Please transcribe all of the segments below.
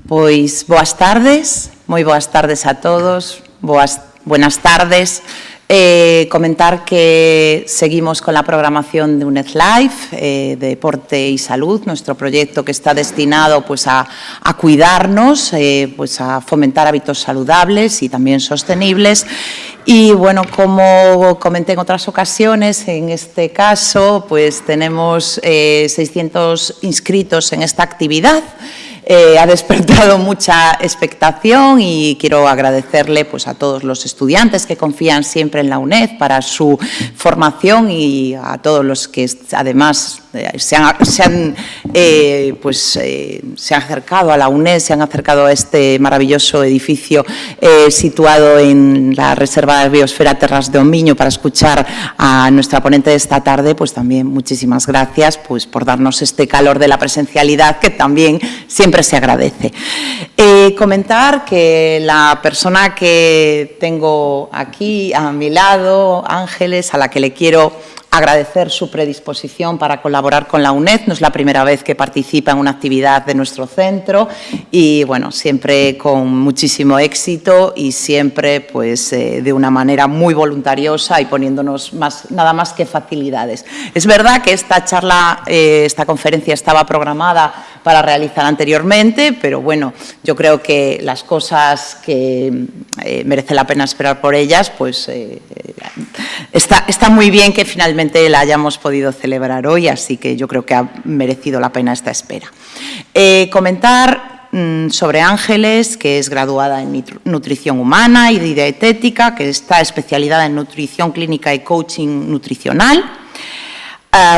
Pois boas tardes, moi boas tardes a todos, buenas tardes. Comentar que seguimos con la programación de UNED Life, Deporte y Salud, nuestro proyecto que está destinado pues, a cuidarnos, pues, a fomentar hábitos saludables y también sostenibles. Y bueno, como comenté en otras ocasiones, en este caso pues tenemos 600 inscritos en esta actividad. Ha despertado mucha expectación y quiero agradecerle pues, a todos los estudiantes que confían siempre en la UNED para su formación y a todos los que además se han acercado a la UNED, se han acercado a este maravilloso edificio situado en la Reserva de Biosfera Terras de Omiño para escuchar a nuestra ponente de esta tarde. Pues también muchísimas gracias pues, por darnos este calor de la presencialidad que también siempre se agradece. Comentar que la persona que tengo aquí a mi lado, Ángeles, a la que le quiero agradecer su predisposición para colaborar con la UNED. No es la primera vez que participa en una actividad de nuestro centro y, bueno, siempre con muchísimo éxito y siempre, pues, de una manera muy voluntariosa y poniéndonos nada más que facilidades. Es verdad que esta charla, esta conferencia estaba programada para realizar anteriormente, pero, bueno, yo creo que las cosas que merece la pena esperar por ellas, pues, está muy bien que finalmente la hayamos podido celebrar hoy, así que yo creo que ha merecido la pena esta espera. Comentar sobre Ángeles, que es graduada en Nutrición Humana y Dietética, que está especializada en Nutrición Clínica y Coaching Nutricional,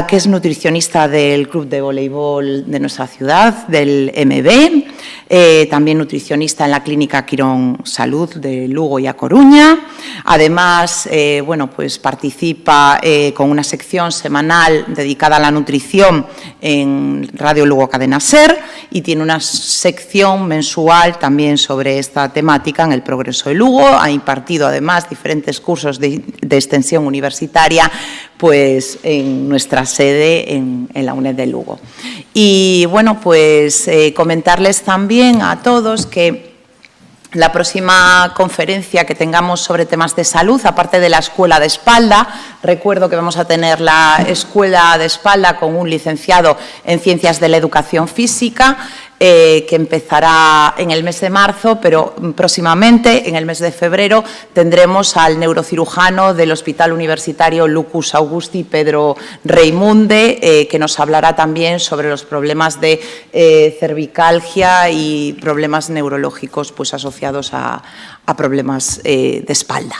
que es nutricionista del Club de Voleibol de nuestra ciudad, del MB, también nutricionista en la Clínica Quirón Salud de Lugo y A Coruña. Además, bueno, pues participa con una sección semanal dedicada a la nutrición en Radio Lugo Cadena Ser y tiene una sección mensual también sobre esta temática en el Progreso de Lugo. Ha impartido además diferentes cursos de extensión universitaria pues en nuestra sede en la UNED de Lugo. Y bueno, pues comentarles también a todos que la próxima conferencia que tengamos sobre temas de salud, aparte de la escuela de espalda, recuerdo que vamos a tener la escuela de espalda con un licenciado en Ciencias de la Educación Física, que empezará en el mes de marzo, pero próximamente, en el mes de febrero, tendremos al neurocirujano del Hospital Universitario Lucus Augusti, Pedro Reimunde, que nos hablará también sobre los problemas de cervicalgia y problemas neurológicos pues, asociados a problemas de espalda.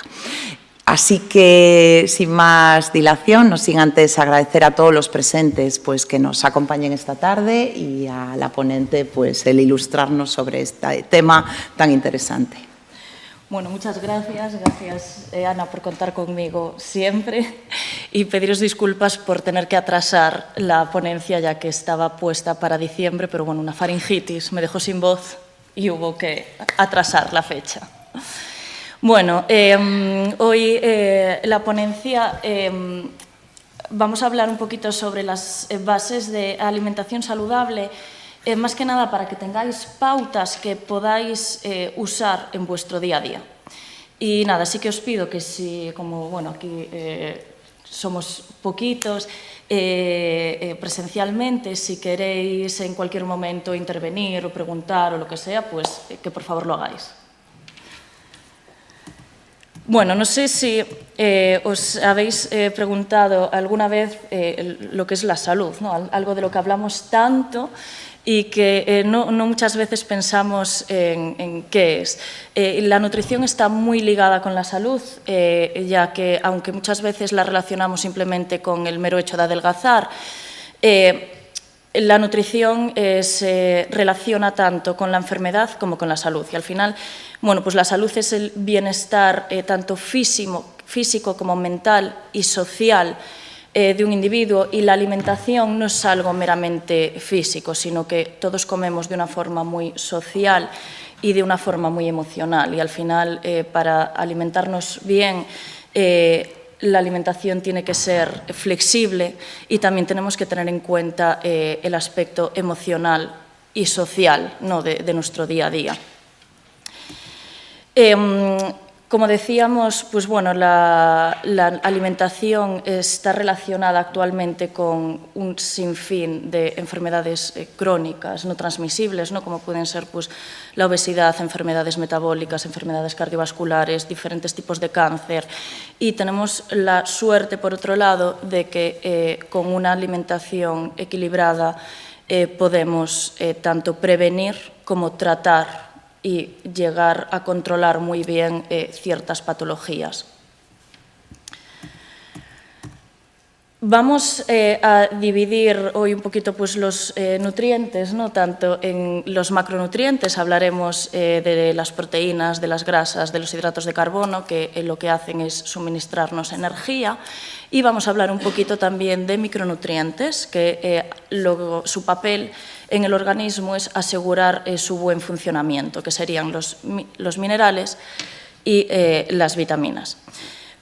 Así que, sin más dilación, no sin antes agradecer a todos los presentes pues, que nos acompañen esta tarde y a la ponente pues, el ilustrarnos sobre este tema tan interesante. Bueno, muchas gracias. Gracias, Ana, por contar conmigo siempre y pediros disculpas por tener que atrasar la ponencia ya que estaba puesta para diciembre, pero bueno, una faringitis me dejó sin voz y hubo que atrasar la fecha. Bueno, hoy la ponencia vamos a hablar un poquito sobre las bases de alimentación saludable, más que nada para que tengáis pautas que podáis usar en vuestro día a día. Y nada, sí que os pido que si, como bueno, aquí somos poquitos, presencialmente, si queréis en cualquier momento intervenir o preguntar o lo que sea, pues que por favor lo hagáis. Bueno, no sé si os habéis preguntado alguna vez lo que es la salud, ¿no? Algo de lo que hablamos tanto y que no muchas veces pensamos en qué es. La nutrición está muy ligada con la salud, ya que aunque muchas veces la relacionamos simplemente con el mero hecho de adelgazar, la nutrición se relaciona tanto con la enfermedad como con la salud. Y al final, bueno, pues la salud es el bienestar tanto físico como mental y social de un individuo, y la alimentación no es algo meramente físico, sino que todos comemos de una forma muy social y de una forma muy emocional. Y al final, para alimentarnos bien, la alimentación tiene que ser flexible y también tenemos que tener en cuenta el aspecto emocional y social, ¿no?, de nuestro día a día. Como decíamos, pues bueno, la alimentación está relacionada actualmente con un sinfín de enfermedades crónicas no transmisibles, ¿no?, como pueden ser pues, la obesidad, enfermedades metabólicas, enfermedades cardiovasculares, diferentes tipos de cáncer. Y tenemos la suerte, por otro lado, de que con una alimentación equilibrada podemos tanto prevenir como tratar y llegar a controlar muy bien ciertas patologías. Vamos a dividir hoy un poquito pues, los nutrientes, ¿no?, tanto en los macronutrientes, hablaremos de las proteínas, de las grasas, de los hidratos de carbono, que lo que hacen es suministrarnos energía, y vamos a hablar un poquito también de micronutrientes, que su papel en el organismo es asegurar su buen funcionamiento, que serían los minerales y las vitaminas.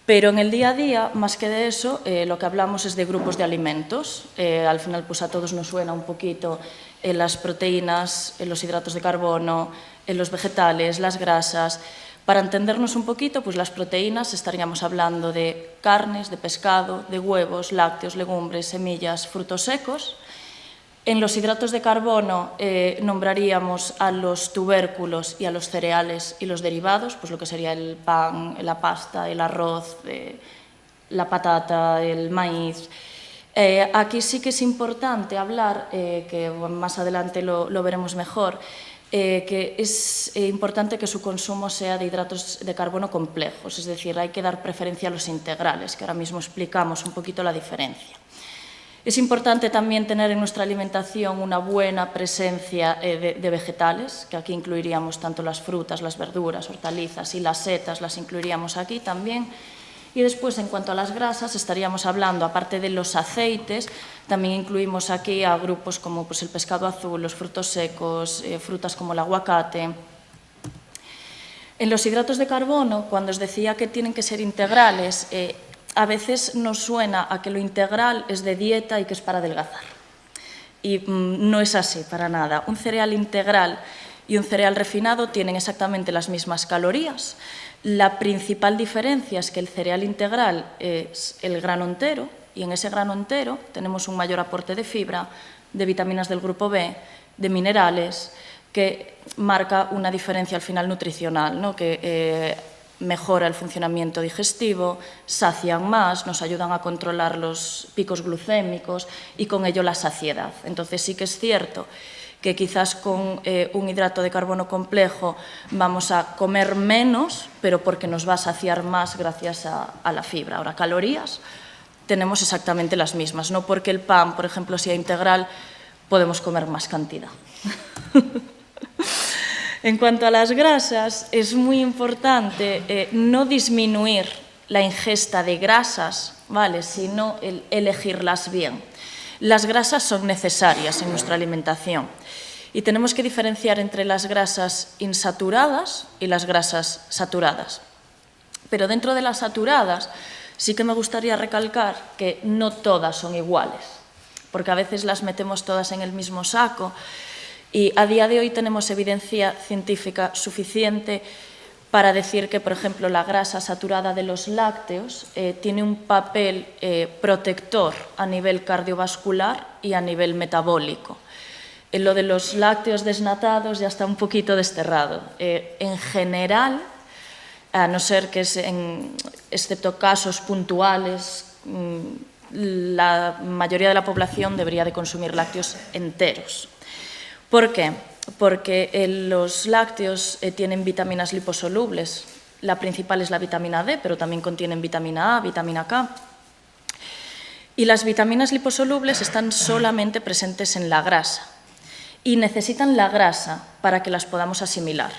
Pero en el día a día, más que de eso, lo que hablamos es de grupos de alimentos. Al final, pues a todos nos suena un poquito las proteínas, los hidratos de carbono, los vegetales, las grasas. Para entendernos un poquito, pues las proteínas estaríamos hablando de carnes, de pescado, de huevos, lácteos, legumbres, semillas, frutos secos. En los hidratos de carbono nombraríamos a los tubérculos y a los cereales y los derivados, pues lo que sería el pan, la pasta, el arroz, la patata, el maíz. Aquí sí que es importante hablar, que más adelante lo veremos mejor, que es importante que su consumo sea de hidratos de carbono complejos, es decir, hay que dar preferencia a los integrales, que ahora mismo explicamos un poquito la diferencia. Es importante también tener en nuestra alimentación una buena presencia de vegetales, que aquí incluiríamos tanto las frutas, las verduras, hortalizas y las setas, las incluiríamos aquí también. Y después, en cuanto a las grasas, estaríamos hablando, aparte de los aceites, también incluimos aquí a grupos como pues, el pescado azul, los frutos secos, frutas como el aguacate. En los hidratos de carbono, cuando os decía que tienen que ser integrales, a veces nos suena a que lo integral es de dieta y que es para adelgazar. Y no es así, para nada. Un cereal integral y un cereal refinado tienen exactamente las mismas calorías. La principal diferencia es que el cereal integral es el grano entero, y en ese grano entero tenemos un mayor aporte de fibra, de vitaminas del grupo B, de minerales, que marca una diferencia al final nutricional, ¿no?, que mejora el funcionamiento digestivo, sacian más, nos ayudan a controlar los picos glucémicos y con ello la saciedad. Entonces sí que es cierto que quizás con un hidrato de carbono complejo vamos a comer menos, pero porque nos va a saciar más gracias a la fibra. Ahora, calorías tenemos exactamente las mismas, no porque el pan, por ejemplo, sea integral, podemos comer más cantidad. En cuanto a las grasas, es muy importante no disminuir la ingesta de grasas, ¿vale?, sino elegirlas bien. Las grasas son necesarias en nuestra alimentación y tenemos que diferenciar entre las grasas insaturadas y las grasas saturadas. Pero dentro de las saturadas sí que me gustaría recalcar que no todas son iguales, porque a veces las metemos todas en el mismo saco. Y a día de hoy tenemos evidencia científica suficiente para decir que, por ejemplo, la grasa saturada de los lácteos tiene un papel protector a nivel cardiovascular y a nivel metabólico. En lo de los lácteos desnatados ya está un poquito desterrado. En general, a no ser que excepto casos puntuales, la mayoría de la población debería de consumir lácteos enteros. ¿Por qué? Porque los lácteos tienen vitaminas liposolubles. La principal es la vitamina D, pero también contienen vitamina A, vitamina K. Y las vitaminas liposolubles están solamente presentes en la grasa y necesitan la grasa para que las podamos asimilar.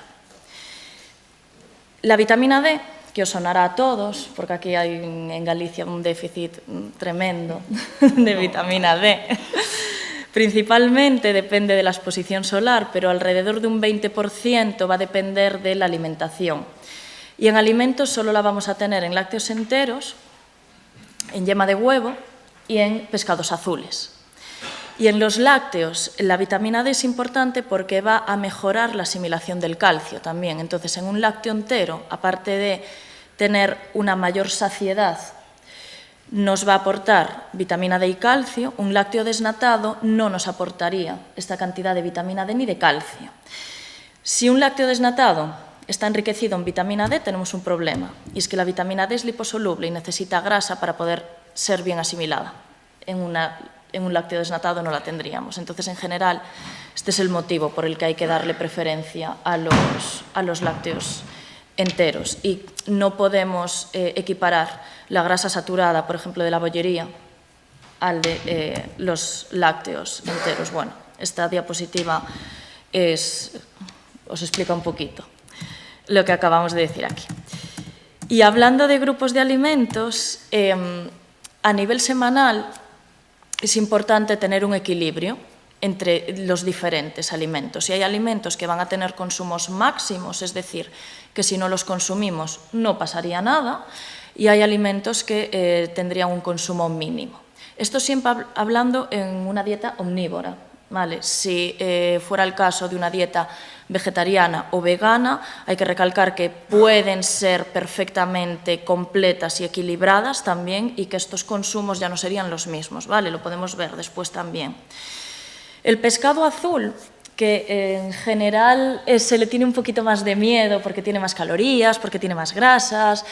La vitamina D, que os sonará a todos, porque aquí hay en Galicia un déficit tremendo de vitamina D, principalmente depende de la exposición solar, pero alrededor de un 20% va a depender de la alimentación. Y en alimentos solo la vamos a tener en lácteos enteros, en yema de huevo y en pescados azules. Y en los lácteos, la vitamina D es importante porque va a mejorar la asimilación del calcio también. Entonces, en un lácteo entero, aparte de tener una mayor saciedad, nos va a aportar vitamina D y calcio. Un lácteo desnatado no nos aportaría esta cantidad de vitamina D ni de calcio. Si un lácteo desnatado está enriquecido en vitamina D, tenemos un problema, y es que la vitamina D es liposoluble y necesita grasa para poder ser bien asimilada. En un lácteo desnatado no la tendríamos. Entonces, en general, este es el motivo por el que hay que darle preferencia a los lácteos enteros. Y no podemos equiparar la grasa saturada, por ejemplo, de la bollería, al de los lácteos enteros. Bueno, esta diapositiva os explica un poquito lo que acabamos de decir aquí. Y hablando de grupos de alimentos, a nivel semanal es importante tener un equilibrio entre los diferentes alimentos. Y hay alimentos que van a tener consumos máximos, es decir, que si no los consumimos no pasaría nada, y hay alimentos que tendrían un consumo mínimo. Esto siempre hablando en una dieta omnívora, ¿vale? Si fuera el caso de una dieta vegetariana o vegana, hay que recalcar que pueden ser perfectamente completas y equilibradas también, y que estos consumos ya no serían los mismos, ¿vale? Lo podemos ver después también. El pescado azul, que en general se le tiene un poquito más de miedo porque tiene más calorías, porque tiene más grasas,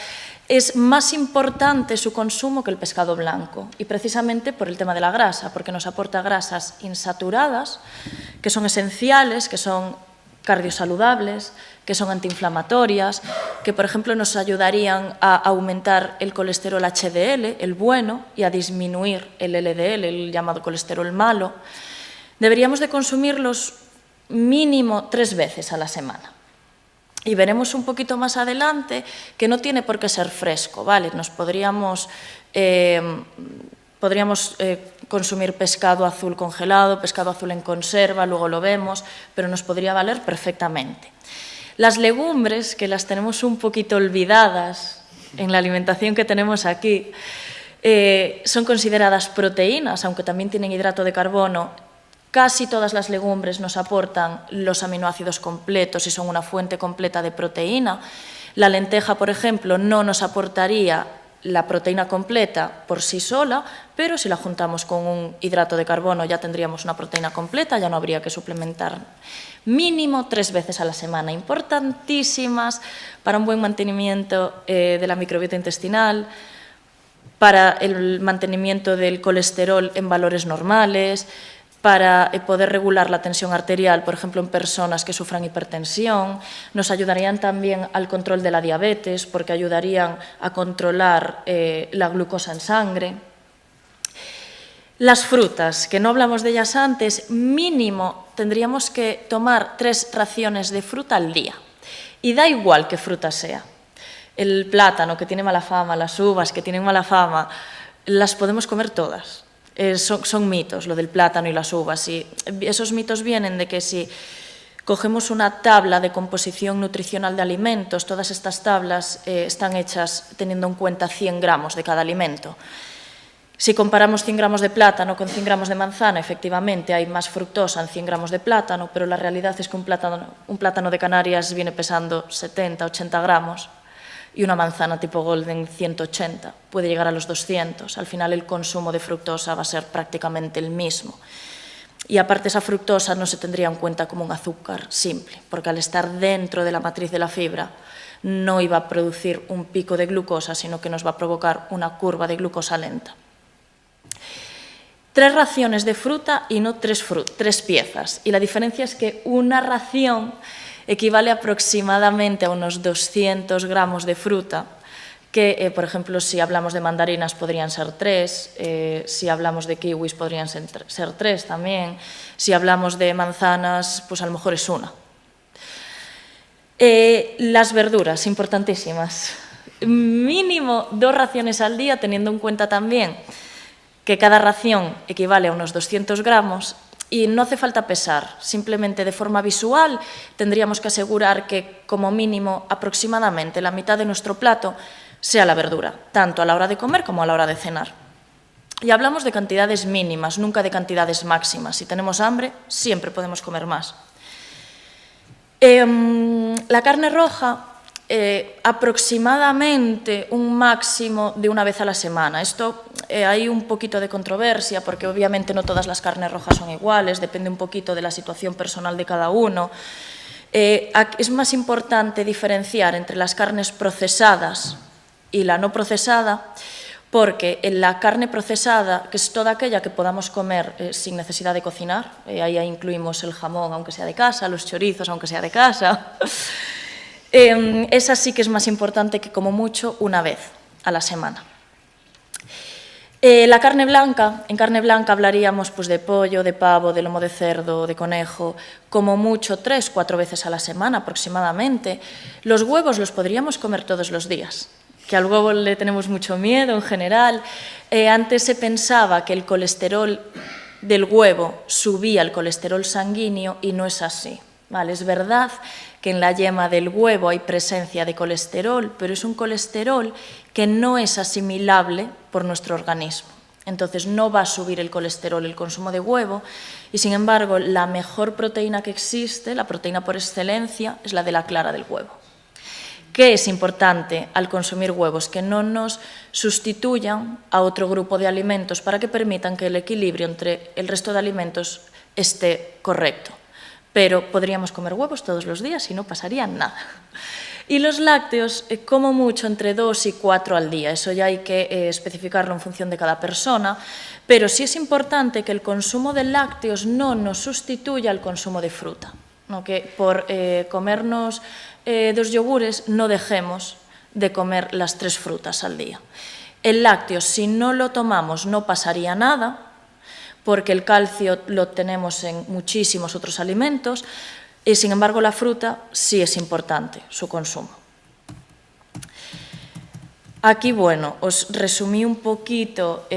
es más importante su consumo que el pescado blanco, y precisamente por el tema de la grasa, porque nos aporta grasas insaturadas, que son esenciales, que son cardiosaludables, que son antiinflamatorias, que por ejemplo nos ayudarían a aumentar el colesterol HDL, el bueno, y a disminuir el LDL, el llamado colesterol malo. Deberíamos de consumirlos mínimo 3 veces a la semana. Y veremos un poquito más adelante que no tiene por qué ser fresco, ¿vale? Nos podríamos consumir pescado azul congelado, pescado azul en conserva, luego lo vemos, pero nos podría valer perfectamente. Las legumbres, que las tenemos un poquito olvidadas en la alimentación que tenemos aquí, son consideradas proteínas, aunque también tienen hidrato de carbono. Casi todas las legumbres nos aportan los aminoácidos completos y son una fuente completa de proteína. La lenteja, por ejemplo, no nos aportaría la proteína completa por sí sola, pero si la juntamos con un hidrato de carbono ya tendríamos una proteína completa, ya no habría que suplementar. Mínimo 3 veces a la semana, importantísimas para un buen mantenimiento de la microbiota intestinal, para el mantenimiento del colesterol en valores normales, para poder regular la tensión arterial, por ejemplo, en personas que sufran hipertensión. Nos ayudarían también al control de la diabetes, porque ayudarían a controlar la glucosa en sangre. Las frutas, que no hablamos de ellas antes, mínimo tendríamos que tomar 3 raciones de fruta al día. Y da igual qué fruta sea. El plátano, que tiene mala fama, las uvas, que tienen mala fama, las podemos comer todas. Son mitos, lo del plátano y las uvas. Y esos mitos vienen de que si cogemos una tabla de composición nutricional de alimentos, todas estas tablas están hechas teniendo en cuenta 100 gramos de cada alimento. Si comparamos 100 gramos de plátano con 100 gramos de manzana, efectivamente hay más fructosa en 100 gramos de plátano, pero la realidad es que un plátano de Canarias viene pesando 70, 80 gramos. Y una manzana tipo Golden 180, puede llegar a los 200. Al final el consumo de fructosa va a ser prácticamente el mismo. Y aparte esa fructosa no se tendría en cuenta como un azúcar simple, porque al estar dentro de la matriz de la fibra no iba a producir un pico de glucosa, sino que nos va a provocar una curva de glucosa lenta. 3 raciones de fruta y no 3 piezas. Y la diferencia es que una ración equivale aproximadamente a unos 200 gramos de fruta, que, por ejemplo, si hablamos de mandarinas podrían ser 3, si hablamos de kiwis podrían ser 3 también, si hablamos de manzanas, pues a lo mejor es 1. Las verduras, importantísimas. Mínimo 2 raciones al día, teniendo en cuenta también que cada ración equivale a unos 200 gramos, y no hace falta pesar, simplemente de forma visual tendríamos que asegurar que como mínimo aproximadamente la mitad de nuestro plato sea la verdura, tanto a la hora de comer como a la hora de cenar. Y hablamos de cantidades mínimas, nunca de cantidades máximas. Si tenemos hambre, siempre podemos comer más. La carne roja, aproximadamente un máximo de una vez a la semana. Esto hay un poquito de controversia porque obviamente no todas las carnes rojas son iguales, depende un poquito de la situación personal de cada uno. Es más importante diferenciar entre las carnes procesadas y la no procesada, porque en la carne procesada, que es toda aquella que podamos comer sin necesidad de cocinar, ahí incluimos el jamón, aunque sea de casa, los chorizos, aunque sea de casa, esa sí que es más importante que como mucho una vez a la semana. La carne blanca, en carne blanca hablaríamos pues, de pollo, de pavo, de lomo de cerdo, de conejo, como mucho 3 o 4 veces a la semana aproximadamente. Los huevos los podríamos comer todos los días, que al huevo le tenemos mucho miedo en general. Antes se pensaba que el colesterol del huevo subía el colesterol sanguíneo y no es así. ¿Vale? Es verdad que en la yema del huevo hay presencia de colesterol, pero es un colesterol que no es asimilable por nuestro organismo. Entonces no va a subir el colesterol el consumo de huevo y, sin embargo, la mejor proteína que existe, la proteína por excelencia, es la de la clara del huevo. ¿Qué es importante al consumir huevos? Que no nos sustituyan a otro grupo de alimentos para que permitan que el equilibrio entre el resto de alimentos esté correcto. Pero podríamos comer huevos todos los días y no pasaría nada. Y los lácteos, como mucho, entre 2 y 4 al día. Eso ya hay que especificarlo en función de cada persona. Pero sí es importante que el consumo de lácteos no nos sustituya al consumo de fruta. ¿No? Que por comernos 2 yogures no dejemos de comer las 3 frutas al día. El lácteo, si no lo tomamos, no pasaría nada, porque el calcio lo tenemos en muchísimos otros alimentos, y sin embargo la fruta sí es importante, su consumo. Aquí, bueno, os resumí un poquito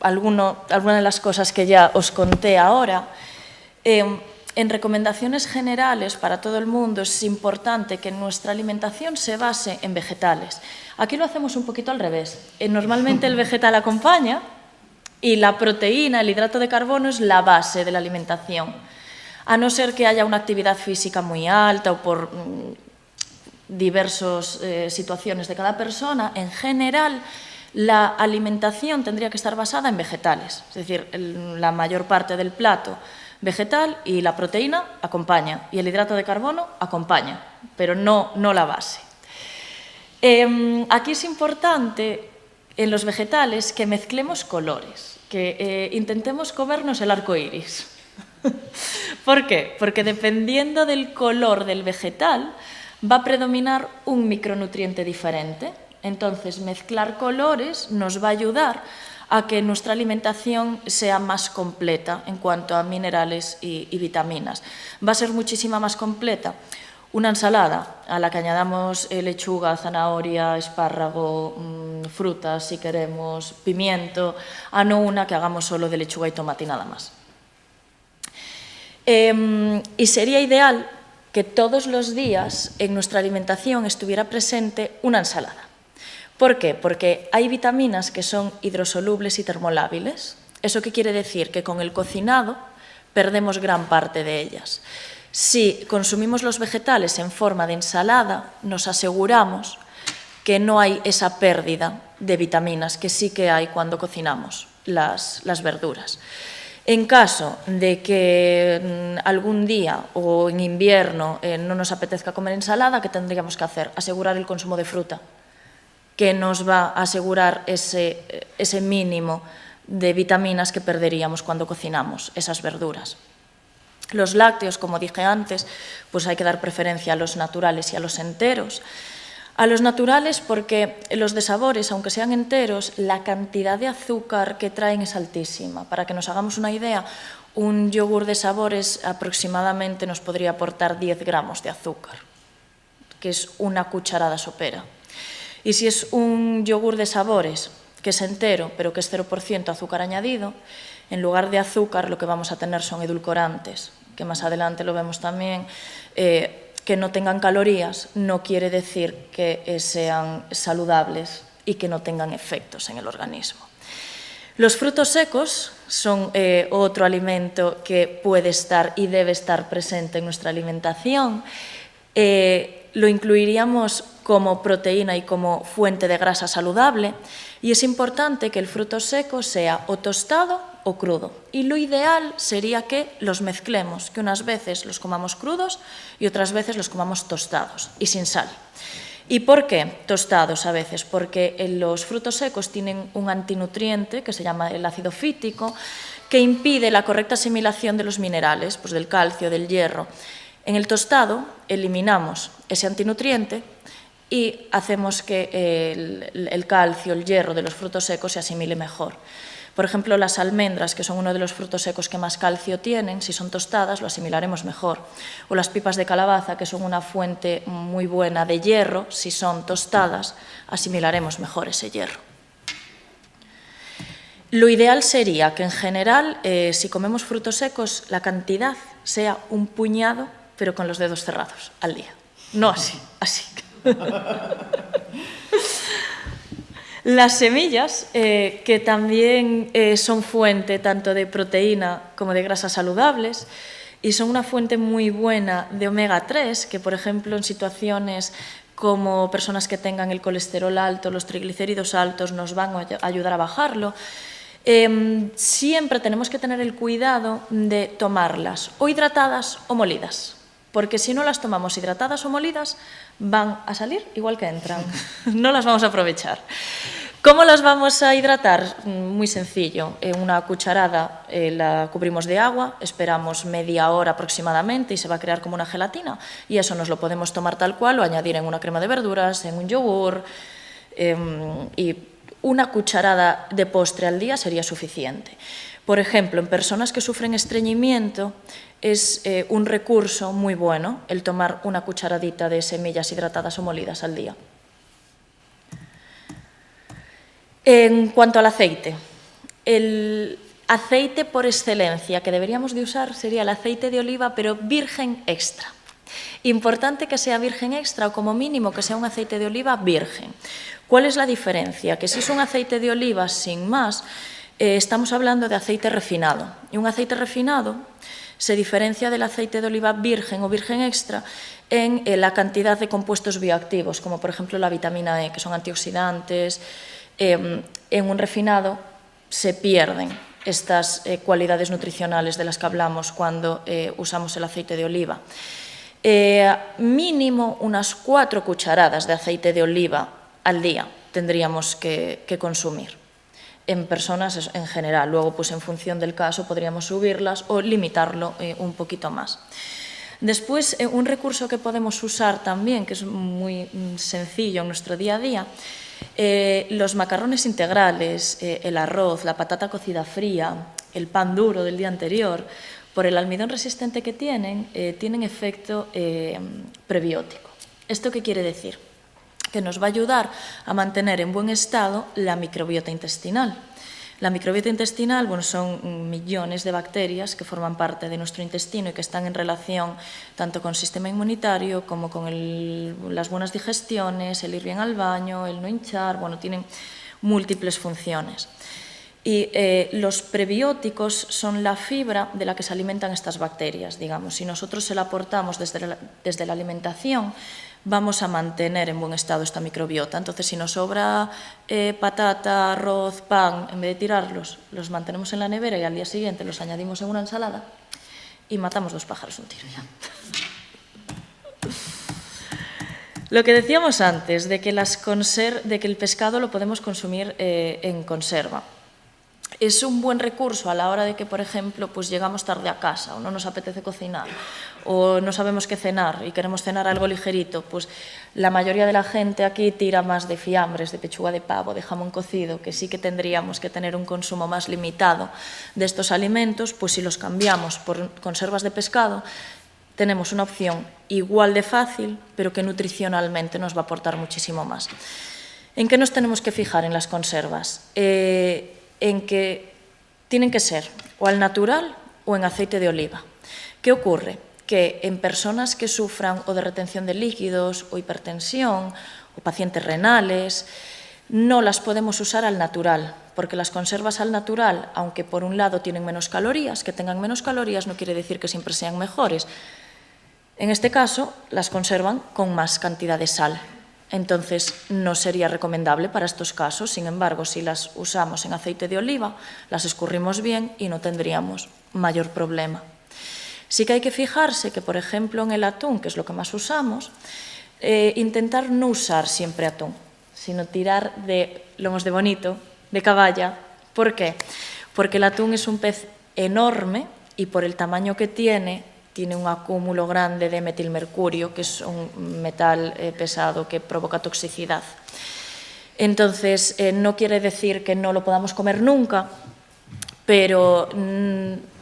algunas de las cosas que ya os conté ahora. En recomendaciones generales para todo el mundo es importante que nuestra alimentación se base en vegetales. Aquí lo hacemos un poquito al revés. Normalmente el vegetal acompaña y la proteína, el hidrato de carbono, es la base de la alimentación. A no ser que haya una actividad física muy alta o por diversas situaciones de cada persona, en general la alimentación tendría que estar basada en vegetales. Es decir, la mayor parte del plato vegetal y la proteína acompaña y el hidrato de carbono acompaña, pero no la base. Aquí es importante en los vegetales que mezclemos colores, que intentemos comernos el arco iris. ¿Por qué? Porque dependiendo del color del vegetal va a predominar un micronutriente diferente. Entonces, mezclar colores nos va a ayudar a que nuestra alimentación sea más completa en cuanto a minerales y vitaminas. Va a ser muchísima más completa una ensalada a la que añadamos lechuga, zanahoria, espárrago, frutas, si queremos, pimiento, a no una que hagamos solo de lechuga y tomate y nada más. Y sería ideal que todos los días en nuestra alimentación estuviera presente una ensalada. ¿Por qué? Porque hay vitaminas que son hidrosolubles y termolábiles. ¿Eso qué quiere decir? Que con el cocinado perdemos gran parte de ellas. Si consumimos los vegetales en forma de ensalada, nos aseguramos que no hay esa pérdida de vitaminas que sí que hay cuando cocinamos las verduras. En caso de que algún día o en invierno no nos apetezca comer ensalada, ¿qué tendríamos que hacer? Asegurar el consumo de fruta, que nos va a asegurar ese mínimo de vitaminas que perderíamos cuando cocinamos esas verduras. Los lácteos, como dije antes, pues hay que dar preferencia a los naturales y a los enteros. A los naturales porque los de sabores, aunque sean enteros, la cantidad de azúcar que traen es altísima. Para que nos hagamos una idea, un yogur de sabores aproximadamente nos podría aportar 10 gramos de azúcar, que es una cucharada sopera. Y si es un yogur de sabores, que es entero, pero que es 0% azúcar añadido, en lugar de azúcar lo que vamos a tener son edulcorantes, que más adelante lo vemos también. Que no tengan calorías no quiere decir que sean saludables y que no tengan efectos en el organismo. Los frutos secos son otro alimento que puede estar y debe estar presente en nuestra alimentación. Lo incluiríamos como proteína y como fuente de grasa saludable, y es importante que el fruto seco sea o tostado o crudo. Y lo ideal sería que los mezclemos, que unas veces los comamos crudos y otras veces los comamos tostados y sin sal. ¿Y por qué tostados a veces? Porque los frutos secos tienen un antinutriente que se llama el ácido fítico, que impide la correcta asimilación de los minerales, pues del calcio, del hierro. En el tostado eliminamos ese antinutriente y hacemos que el calcio, el hierro de los frutos secos se asimile mejor. Por ejemplo, las almendras, que son uno de los frutos secos que más calcio tienen, si son tostadas lo asimilaremos mejor. O las pipas de calabaza, que son una fuente muy buena de hierro, si son tostadas asimilaremos mejor ese hierro. Lo ideal sería que en general, si comemos frutos secos, la cantidad sea un puñado, pero con los dedos cerrados, al día. No así, así. Las semillas, que también son fuente tanto de proteína como de grasas saludables, y son una fuente muy buena de omega 3, que por ejemplo en situaciones como personas que tengan el colesterol alto, los triglicéridos altos, nos van a ayudar a bajarlo. Siempre tenemos que tener el cuidado de tomarlas o hidratadas o molidas, porque si no las tomamos hidratadas o molidas van a salir igual que entran, no las vamos a aprovechar. ¿Cómo las vamos a hidratar? Muy sencillo, una cucharada la cubrimos de agua, esperamos media hora aproximadamente y se va a crear como una gelatina, y eso nos lo podemos tomar tal cual o añadir en una crema de verduras, en un yogur, y una cucharada de postre al día sería suficiente. Por ejemplo, en personas que sufren estreñimiento es un recurso muy bueno el tomar una cucharadita de semillas hidratadas o molidas al día. En cuanto al aceite, el aceite por excelencia que deberíamos de usar sería el aceite de oliva, pero virgen extra. Importante que sea virgen extra o como mínimo que sea un aceite de oliva virgen. ¿Cuál es la diferencia? Que si es un aceite de oliva sin más, estamos hablando de aceite refinado. Y un aceite refinado se diferencia del aceite de oliva virgen o virgen extra en la cantidad de compuestos bioactivos, como por ejemplo la vitamina E, que son antioxidantes. En un refinado se pierden estas cualidades nutricionales de las que hablamos cuando usamos el aceite de oliva. Mínimo unas 4 cucharadas de aceite de oliva al día tendríamos que consumir en personas en general. Luego, pues en función del caso, podríamos subirlas o limitarlo un poquito más. Después, un recurso que podemos usar también, que es muy sencillo en nuestro día a día, los macarrones integrales, el arroz, la patata cocida fría, el pan duro del día anterior, por el almidón resistente que tienen efecto prebiótico. ¿Esto qué quiere decir? Que nos va a ayudar a mantener en buen estado la microbiota intestinal. La microbiota intestinal, bueno, son millones de bacterias que forman parte de nuestro intestino y que están en relación tanto con el sistema inmunitario como con las buenas digestiones, el ir bien al baño, el no hinchar, bueno, tienen múltiples funciones. Y los prebióticos son la fibra de la que se alimentan estas bacterias, digamos. Si nosotros se la aportamos desde la alimentación, vamos a mantener en buen estado esta microbiota. Entonces, si nos sobra patata, arroz, pan, en vez de tirarlos, los mantenemos en la nevera y al día siguiente los añadimos en una ensalada y matamos 2 pájaros de un tiro ya. Lo que decíamos antes, de que el pescado lo podemos consumir en conserva. Es un buen recurso a la hora de que, por ejemplo, pues llegamos tarde a casa o no nos apetece cocinar o no sabemos qué cenar y queremos cenar algo ligerito, pues la mayoría de la gente aquí tira más de fiambres, de pechuga de pavo, de jamón cocido, que sí que tendríamos que tener un consumo más limitado de estos alimentos, pues si los cambiamos por conservas de pescado, tenemos una opción igual de fácil, pero que nutricionalmente nos va a aportar muchísimo más. ¿En qué nos tenemos que fijar en las conservas? En que tienen que ser o al natural o en aceite de oliva. ¿Qué ocurre? Que en personas que sufran o de retención de líquidos o hipertensión o pacientes renales, no las podemos usar al natural, porque las conservas al natural, aunque por un lado tienen menos calorías, que tengan menos calorías no quiere decir que siempre sean mejores. En este caso, las conservan con más cantidad de sal. Entonces, no sería recomendable para estos casos. Sin embargo, si las usamos en aceite de oliva, las escurrimos bien y no tendríamos mayor problema. Sí que hay que fijarse que, por ejemplo, en el atún, que es lo que más usamos, intentar no usar siempre atún, sino tirar de lomos de bonito, de caballa. ¿Por qué? Porque el atún es un pez enorme y por el tamaño que tiene un acúmulo grande de metilmercurio, que es un metal pesado que provoca toxicidad. Entonces, no quiere decir que no lo podamos comer nunca, pero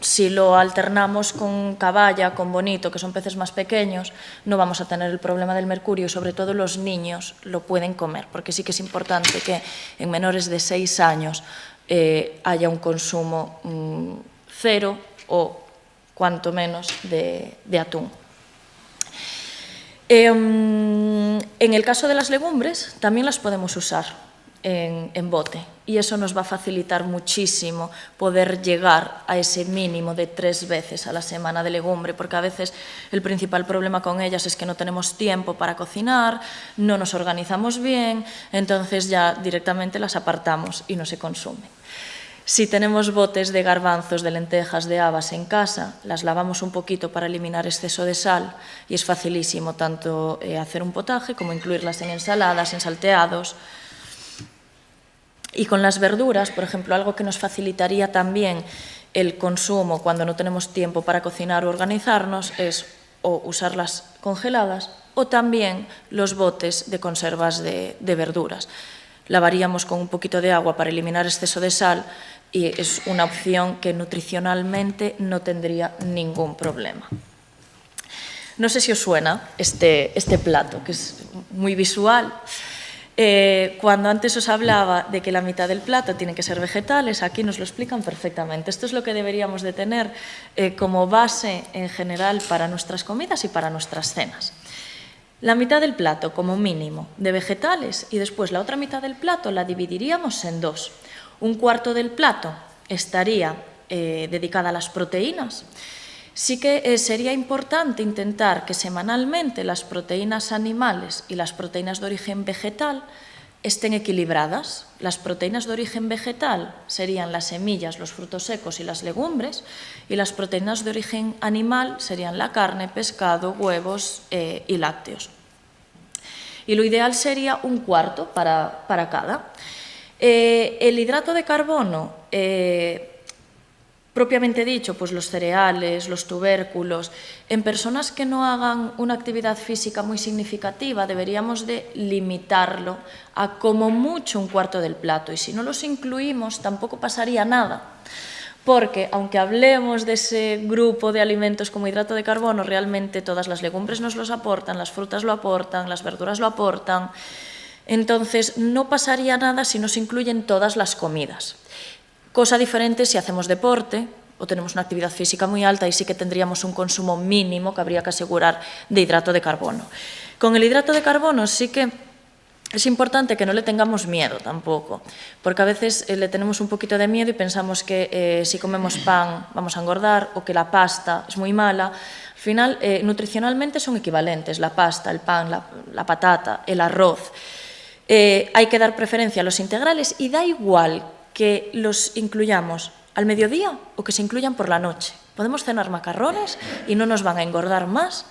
si lo alternamos con caballa, con bonito, que son peces más pequeños, no vamos a tener el problema del mercurio y sobre todo los niños lo pueden comer, porque sí que es importante que en menores de 6 años haya un consumo cero o cuanto menos de atún. En el caso de las legumbres también las podemos usar en bote y eso nos va a facilitar muchísimo poder llegar a ese mínimo de 3 veces a la semana de legumbre, porque a veces el principal problema con ellas es que no tenemos tiempo para cocinar, no nos organizamos bien, entonces ya directamente las apartamos y no se consumen. Si tenemos botes de garbanzos, de lentejas, de habas en casa, las lavamos un poquito para eliminar exceso de sal y es facilísimo tanto hacer un potaje como incluirlas en ensaladas, en salteados. Y con las verduras, por ejemplo, algo que nos facilitaría también el consumo cuando no tenemos tiempo para cocinar o organizarnos es o usarlas congeladas o también los botes de conservas de verduras. Lavaríamos con un poquito de agua para eliminar exceso de sal y es una opción que nutricionalmente no tendría ningún problema. No sé si os suena este plato, que es muy visual. Cuando antes os hablaba de que la mitad del plato tiene que ser vegetales, aquí nos lo explican perfectamente. Esto es lo que deberíamos de tener como base en general para nuestras comidas y para nuestras cenas. La mitad del plato, como mínimo, de vegetales y después la otra mitad del plato la dividiríamos en 2. Un cuarto del plato estaría dedicada a las proteínas. Sí que sería importante intentar que semanalmente las proteínas animales y las proteínas de origen vegetal estén equilibradas. Las proteínas de origen vegetal serían las semillas, los frutos secos y las legumbres, y las proteínas de origen animal serían la carne, pescado, huevos y lácteos. Y lo ideal sería un cuarto para cada. El hidrato de carbono, propiamente dicho, pues los cereales, los tubérculos, en personas que no hagan una actividad física muy significativa deberíamos de limitarlo a como mucho un cuarto del plato y si no los incluimos tampoco pasaría nada. Porque aunque hablemos de ese grupo de alimentos como hidrato de carbono, realmente todas las legumbres nos los aportan, las frutas lo aportan, las verduras lo aportan. Entonces, no pasaría nada si nos incluyen todas las comidas. Cosa diferente si hacemos deporte o tenemos una actividad física muy alta y sí que tendríamos un consumo mínimo que habría que asegurar de hidrato de carbono. Con el hidrato de carbono sí que es importante que no le tengamos miedo tampoco, porque a veces le tenemos un poquito de miedo y pensamos que si comemos pan vamos a engordar o que la pasta es muy mala. Al final, nutricionalmente son equivalentes, la pasta, el pan, la patata, el arroz. Hay que dar preferencia a los integrales y da igual que los incluyamos al mediodía o que se incluyan por la noche. Podemos cenar macarrones y no nos van a engordar más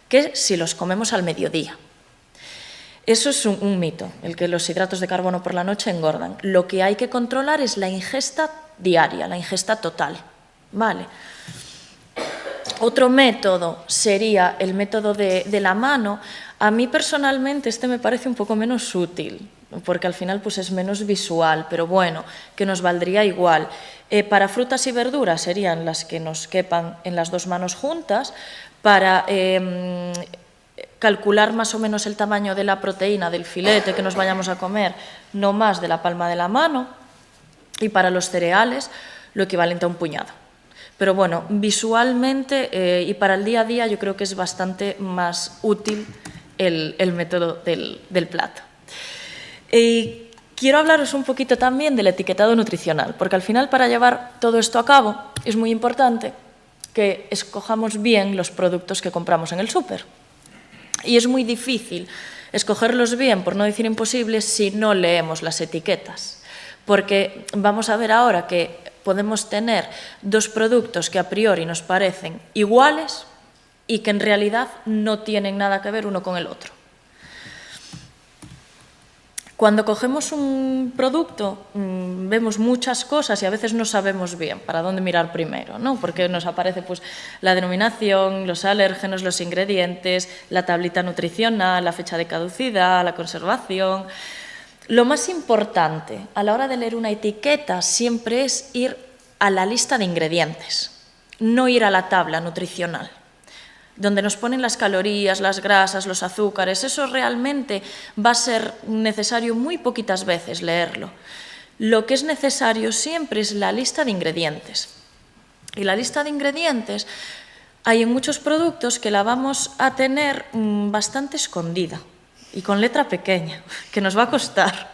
que si los comemos al mediodía. Eso es un mito, el que los hidratos de carbono por la noche engordan. Lo que hay que controlar es la ingesta diaria, la ingesta total. ¿Vale? Otro método sería el método de la mano. A mí personalmente este me parece un poco menos útil, porque al final pues es menos visual, pero bueno, que nos valdría igual. Para frutas y verduras serían las que nos quepan en las 2 manos juntas, para calcular más o menos el tamaño de la proteína del filete que nos vayamos a comer, no más de la palma de la mano, y para los cereales lo equivalente a un puñado. Pero bueno, visualmente y para el día a día yo creo que es bastante más útil el método del plato. Y quiero hablaros un poquito también del etiquetado nutricional, porque al final para llevar todo esto a cabo es muy importante que escojamos bien los productos que compramos en el súper. Y es muy difícil escogerlos bien, por no decir imposible, si no leemos las etiquetas. Porque vamos a ver ahora que podemos tener dos productos que a priori nos parecen iguales y que en realidad no tienen nada que ver uno con el otro. Cuando cogemos un producto, vemos muchas cosas y a veces no sabemos bien para dónde mirar primero, ¿no? Porque nos aparece pues, la denominación, los alérgenos, los ingredientes, la tablita nutricional, la fecha de caducidad, la conservación. Lo más importante a la hora de leer una etiqueta siempre es ir a la lista de ingredientes, no ir a la tabla nutricional, donde nos ponen las calorías, las grasas, los azúcares. Eso realmente va a ser necesario muy poquitas veces leerlo. Lo que es necesario siempre es la lista de ingredientes. Y la lista de ingredientes hay en muchos productos que la vamos a tener bastante escondida y con letra pequeña, que nos va a costar.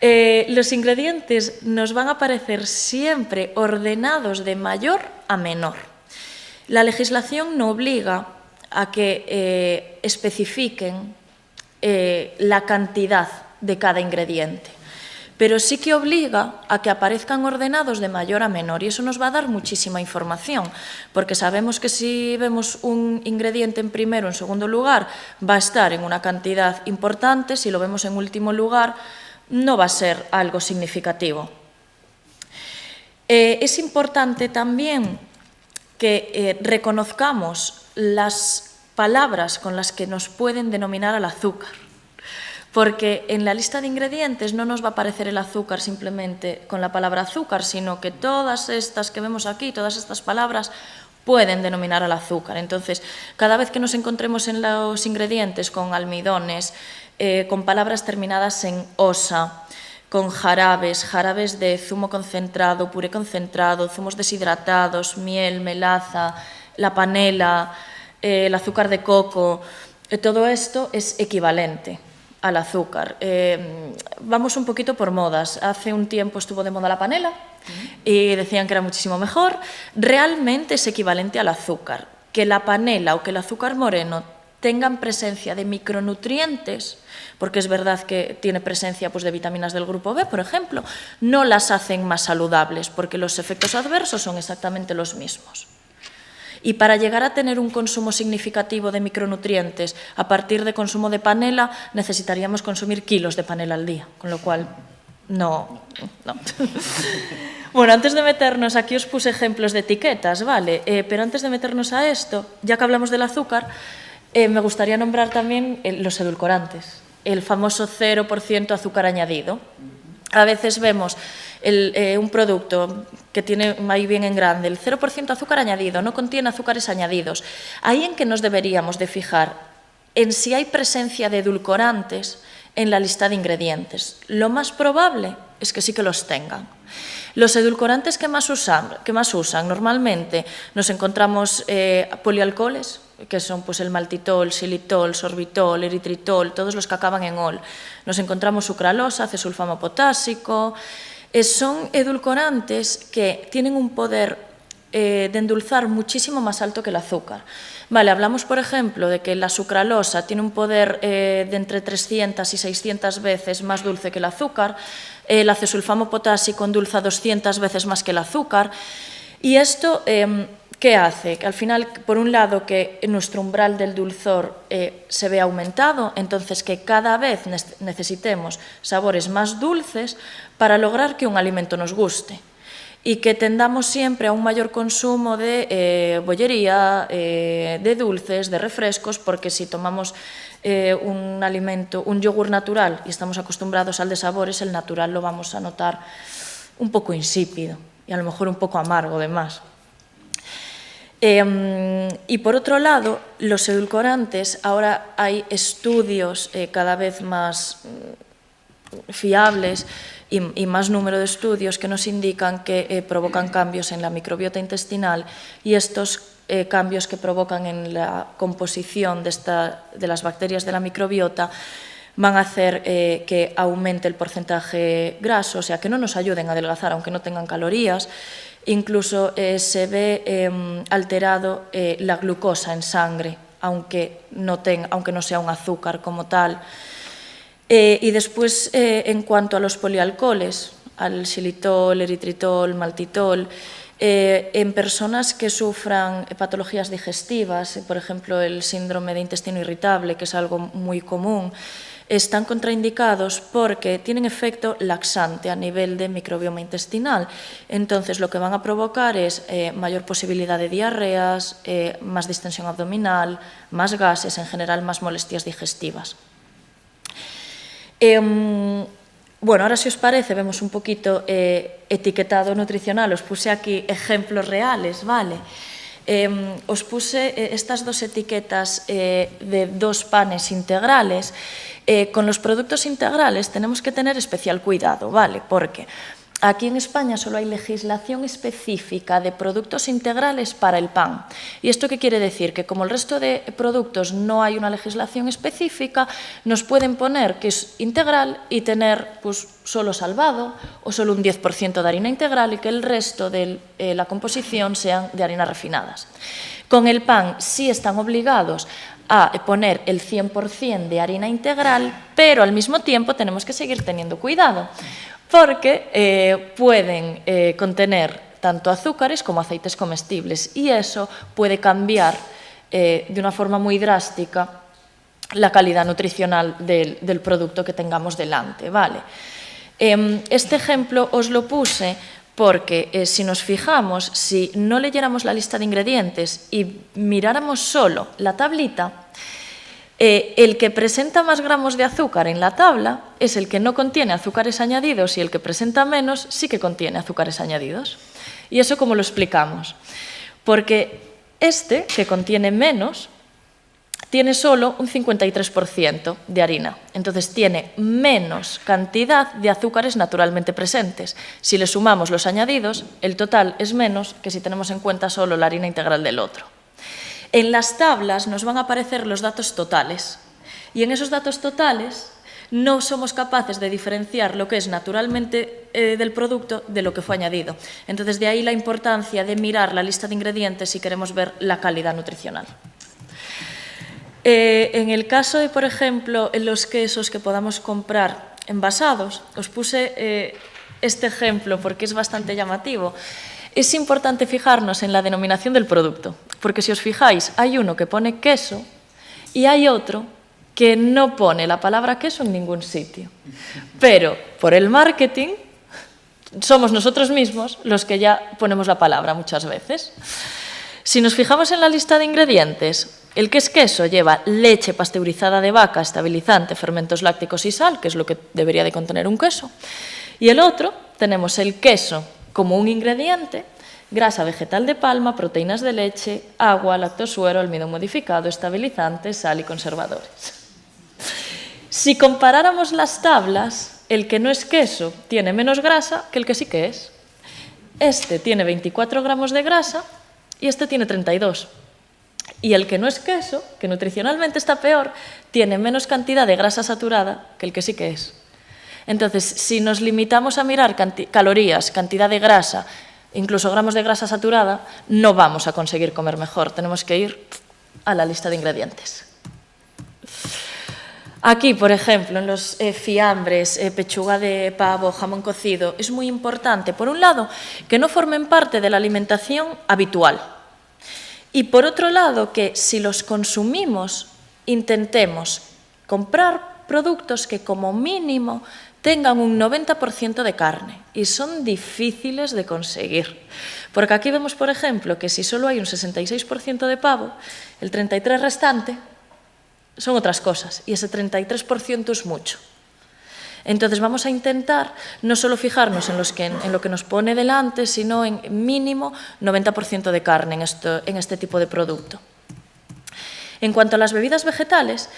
Los ingredientes nos van a aparecer siempre ordenados de mayor a menor. La legislación no obliga a que especifiquen la cantidad de cada ingrediente, pero sí que obliga a que aparezcan ordenados de mayor a menor y eso nos va a dar muchísima información, porque sabemos que si vemos un ingrediente en primero o en segundo lugar va a estar en una cantidad importante, si lo vemos en último lugar no va a ser algo significativo. Es importante también que reconozcamos las palabras con las que nos pueden denominar al azúcar, porque en la lista de ingredientes no nos va a aparecer el azúcar simplemente con la palabra azúcar, sino que todas estas que vemos aquí, todas estas palabras pueden denominar al azúcar. Entonces, cada vez que nos encontremos en los ingredientes con almidones, con palabras terminadas en osa, con jarabes de zumo concentrado, puré concentrado, zumos deshidratados, miel, melaza, la panela, el azúcar de coco, todo esto es equivalente al azúcar. Vamos un poquito por modas. Hace un tiempo estuvo de moda la panela y decían que era muchísimo mejor. Realmente es equivalente al azúcar. Que la panela o que el azúcar moreno tengan presencia de micronutrientes, porque es verdad que tiene presencia pues, de vitaminas del grupo B, por ejemplo, no las hacen más saludables, porque los efectos adversos son exactamente los mismos. Y para llegar a tener un consumo significativo de micronutrientes a partir de consumo de panela, necesitaríamos consumir kilos de panela al día, con lo cual no. Bueno, antes de meternos, aquí os puse ejemplos de etiquetas, ¿vale? Pero antes de meternos a esto, ya que hablamos del azúcar, me gustaría nombrar también los edulcorantes, el famoso 0% azúcar añadido. A veces vemos un producto que tiene ahí bien en grande, el 0% azúcar añadido, no contiene azúcares añadidos. Ahí en que nos deberíamos de fijar en si hay presencia de edulcorantes en la lista de ingredientes. Lo más probable es que sí que los tengan. Los edulcorantes que más usan normalmente nos encontramos polialcoholes, que son pues, el maltitol, xilitol, sorbitol, eritritol, todos los que acaban en ol. Nos encontramos sucralosa, acesulfamo potásico. Son edulcorantes que tienen un poder de endulzar muchísimo más alto que el azúcar. Vale, hablamos, por ejemplo, de que la sucralosa tiene un poder de entre 300 y 600 veces más dulce que el azúcar, el acesulfamo potásico endulza 200 veces más que el azúcar, y esto, ¿qué hace? Que al final, por un lado, que nuestro umbral del dulzor se ve aumentado, entonces que cada vez necesitemos sabores más dulces para lograr que un alimento nos guste. Y que tendamos siempre a un mayor consumo de bollería, de dulces, de refrescos, porque si tomamos un alimento, un yogur natural y estamos acostumbrados al de sabores, el natural lo vamos a notar un poco insípido y a lo mejor un poco amargo además. Y por otro lado, los edulcorantes, ahora hay estudios cada vez más fiables y más número de estudios que nos indican que provocan cambios en la microbiota intestinal y estos cambios que provocan en la composición de las bacterias de la microbiota van a hacer que aumente el porcentaje graso, o sea, que no nos ayuden a adelgazar aunque no tengan calorías. Incluso se ve alterado la glucosa en sangre, aunque no sea un azúcar como tal. Y después, en cuanto a los polialcoholes, al xilitol, eritritol, maltitol, en personas que sufran patologías digestivas, por ejemplo, el síndrome de intestino irritable, que es algo muy común, están contraindicados porque tienen efecto laxante a nivel de microbioma intestinal. Entonces, lo que van a provocar es mayor posibilidad de diarreas, más distensión abdominal, más gases, en general, más molestias digestivas. Bueno, ahora si os parece, vemos un poquito etiquetado nutricional. Os puse aquí ejemplos reales, ¿vale? Os puse estas dos etiquetas de dos panes integrales. Con los productos integrales tenemos que tener especial cuidado, ¿vale? Porque aquí en España solo hay legislación específica de productos integrales para el pan. ¿Y esto qué quiere decir? Que como el resto de productos no hay una legislación específica, nos pueden poner que es integral y tener pues, solo salvado o solo un 10% de harina integral y que el resto de la composición sean de harinas refinadas. Con el pan sí están obligados a poner el 100% de harina integral, pero al mismo tiempo tenemos que seguir teniendo cuidado, porque pueden contener tanto azúcares como aceites comestibles y eso puede cambiar de una forma muy drástica la calidad nutricional del producto que tengamos delante, ¿vale? Este ejemplo os lo puse porque si nos fijamos, si no leyéramos la lista de ingredientes y miráramos solo la tablita, el que presenta más gramos de azúcar en la tabla es el que no contiene azúcares añadidos y el que presenta menos sí que contiene azúcares añadidos. ¿Y eso cómo lo explicamos? Porque este, que contiene menos, tiene solo un 53% de harina. Entonces tiene menos cantidad de azúcares naturalmente presentes. Si le sumamos los añadidos, el total es menos que si tenemos en cuenta solo la harina integral del otro. En las tablas nos van a aparecer los datos totales y en esos datos totales no somos capaces de diferenciar lo que es naturalmente del producto de lo que fue añadido. Entonces, de ahí la importancia de mirar la lista de ingredientes si queremos ver la calidad nutricional. En el caso de, por ejemplo, en los quesos que podamos comprar envasados, os puse este ejemplo porque es bastante llamativo. Es importante fijarnos en la denominación del producto, porque si os fijáis, hay uno que pone queso y hay otro que no pone la palabra queso en ningún sitio. Pero por el marketing somos nosotros mismos los que ya ponemos la palabra muchas veces. Si nos fijamos en la lista de ingredientes, el que es queso lleva leche pasteurizada de vaca, estabilizante, fermentos lácticos y sal, que es lo que debería de contener un queso. Y el otro, tenemos el queso como un ingrediente, grasa vegetal de palma, proteínas de leche, agua, lactosuero, almidón modificado, estabilizantes, sal y conservadores. Si comparáramos las tablas, el que no es queso tiene menos grasa que el que sí que es. Este tiene 24 gramos de grasa y este tiene 32. Y el que no es queso, que nutricionalmente está peor, tiene menos cantidad de grasa saturada que el que sí que es. Entonces, si nos limitamos a mirar calorías, cantidad de grasa, incluso gramos de grasa saturada, no vamos a conseguir comer mejor. Tenemos que ir a la lista de ingredientes. Aquí, por ejemplo, en los fiambres, pechuga de pavo, jamón cocido, es muy importante, por un lado, que no formen parte de la alimentación habitual. Y por otro lado, que si los consumimos, intentemos comprar productos que como mínimo tengan un 90% de carne y son difíciles de conseguir. Porque aquí vemos, por ejemplo, que si solo hay un 66% de pavo, el 33% restante son otras cosas y ese 33% es mucho. Entonces vamos a intentar no solo fijarnos en lo que nos pone delante, sino en mínimo 90% de carne en este tipo de producto. En cuanto a las bebidas vegetales,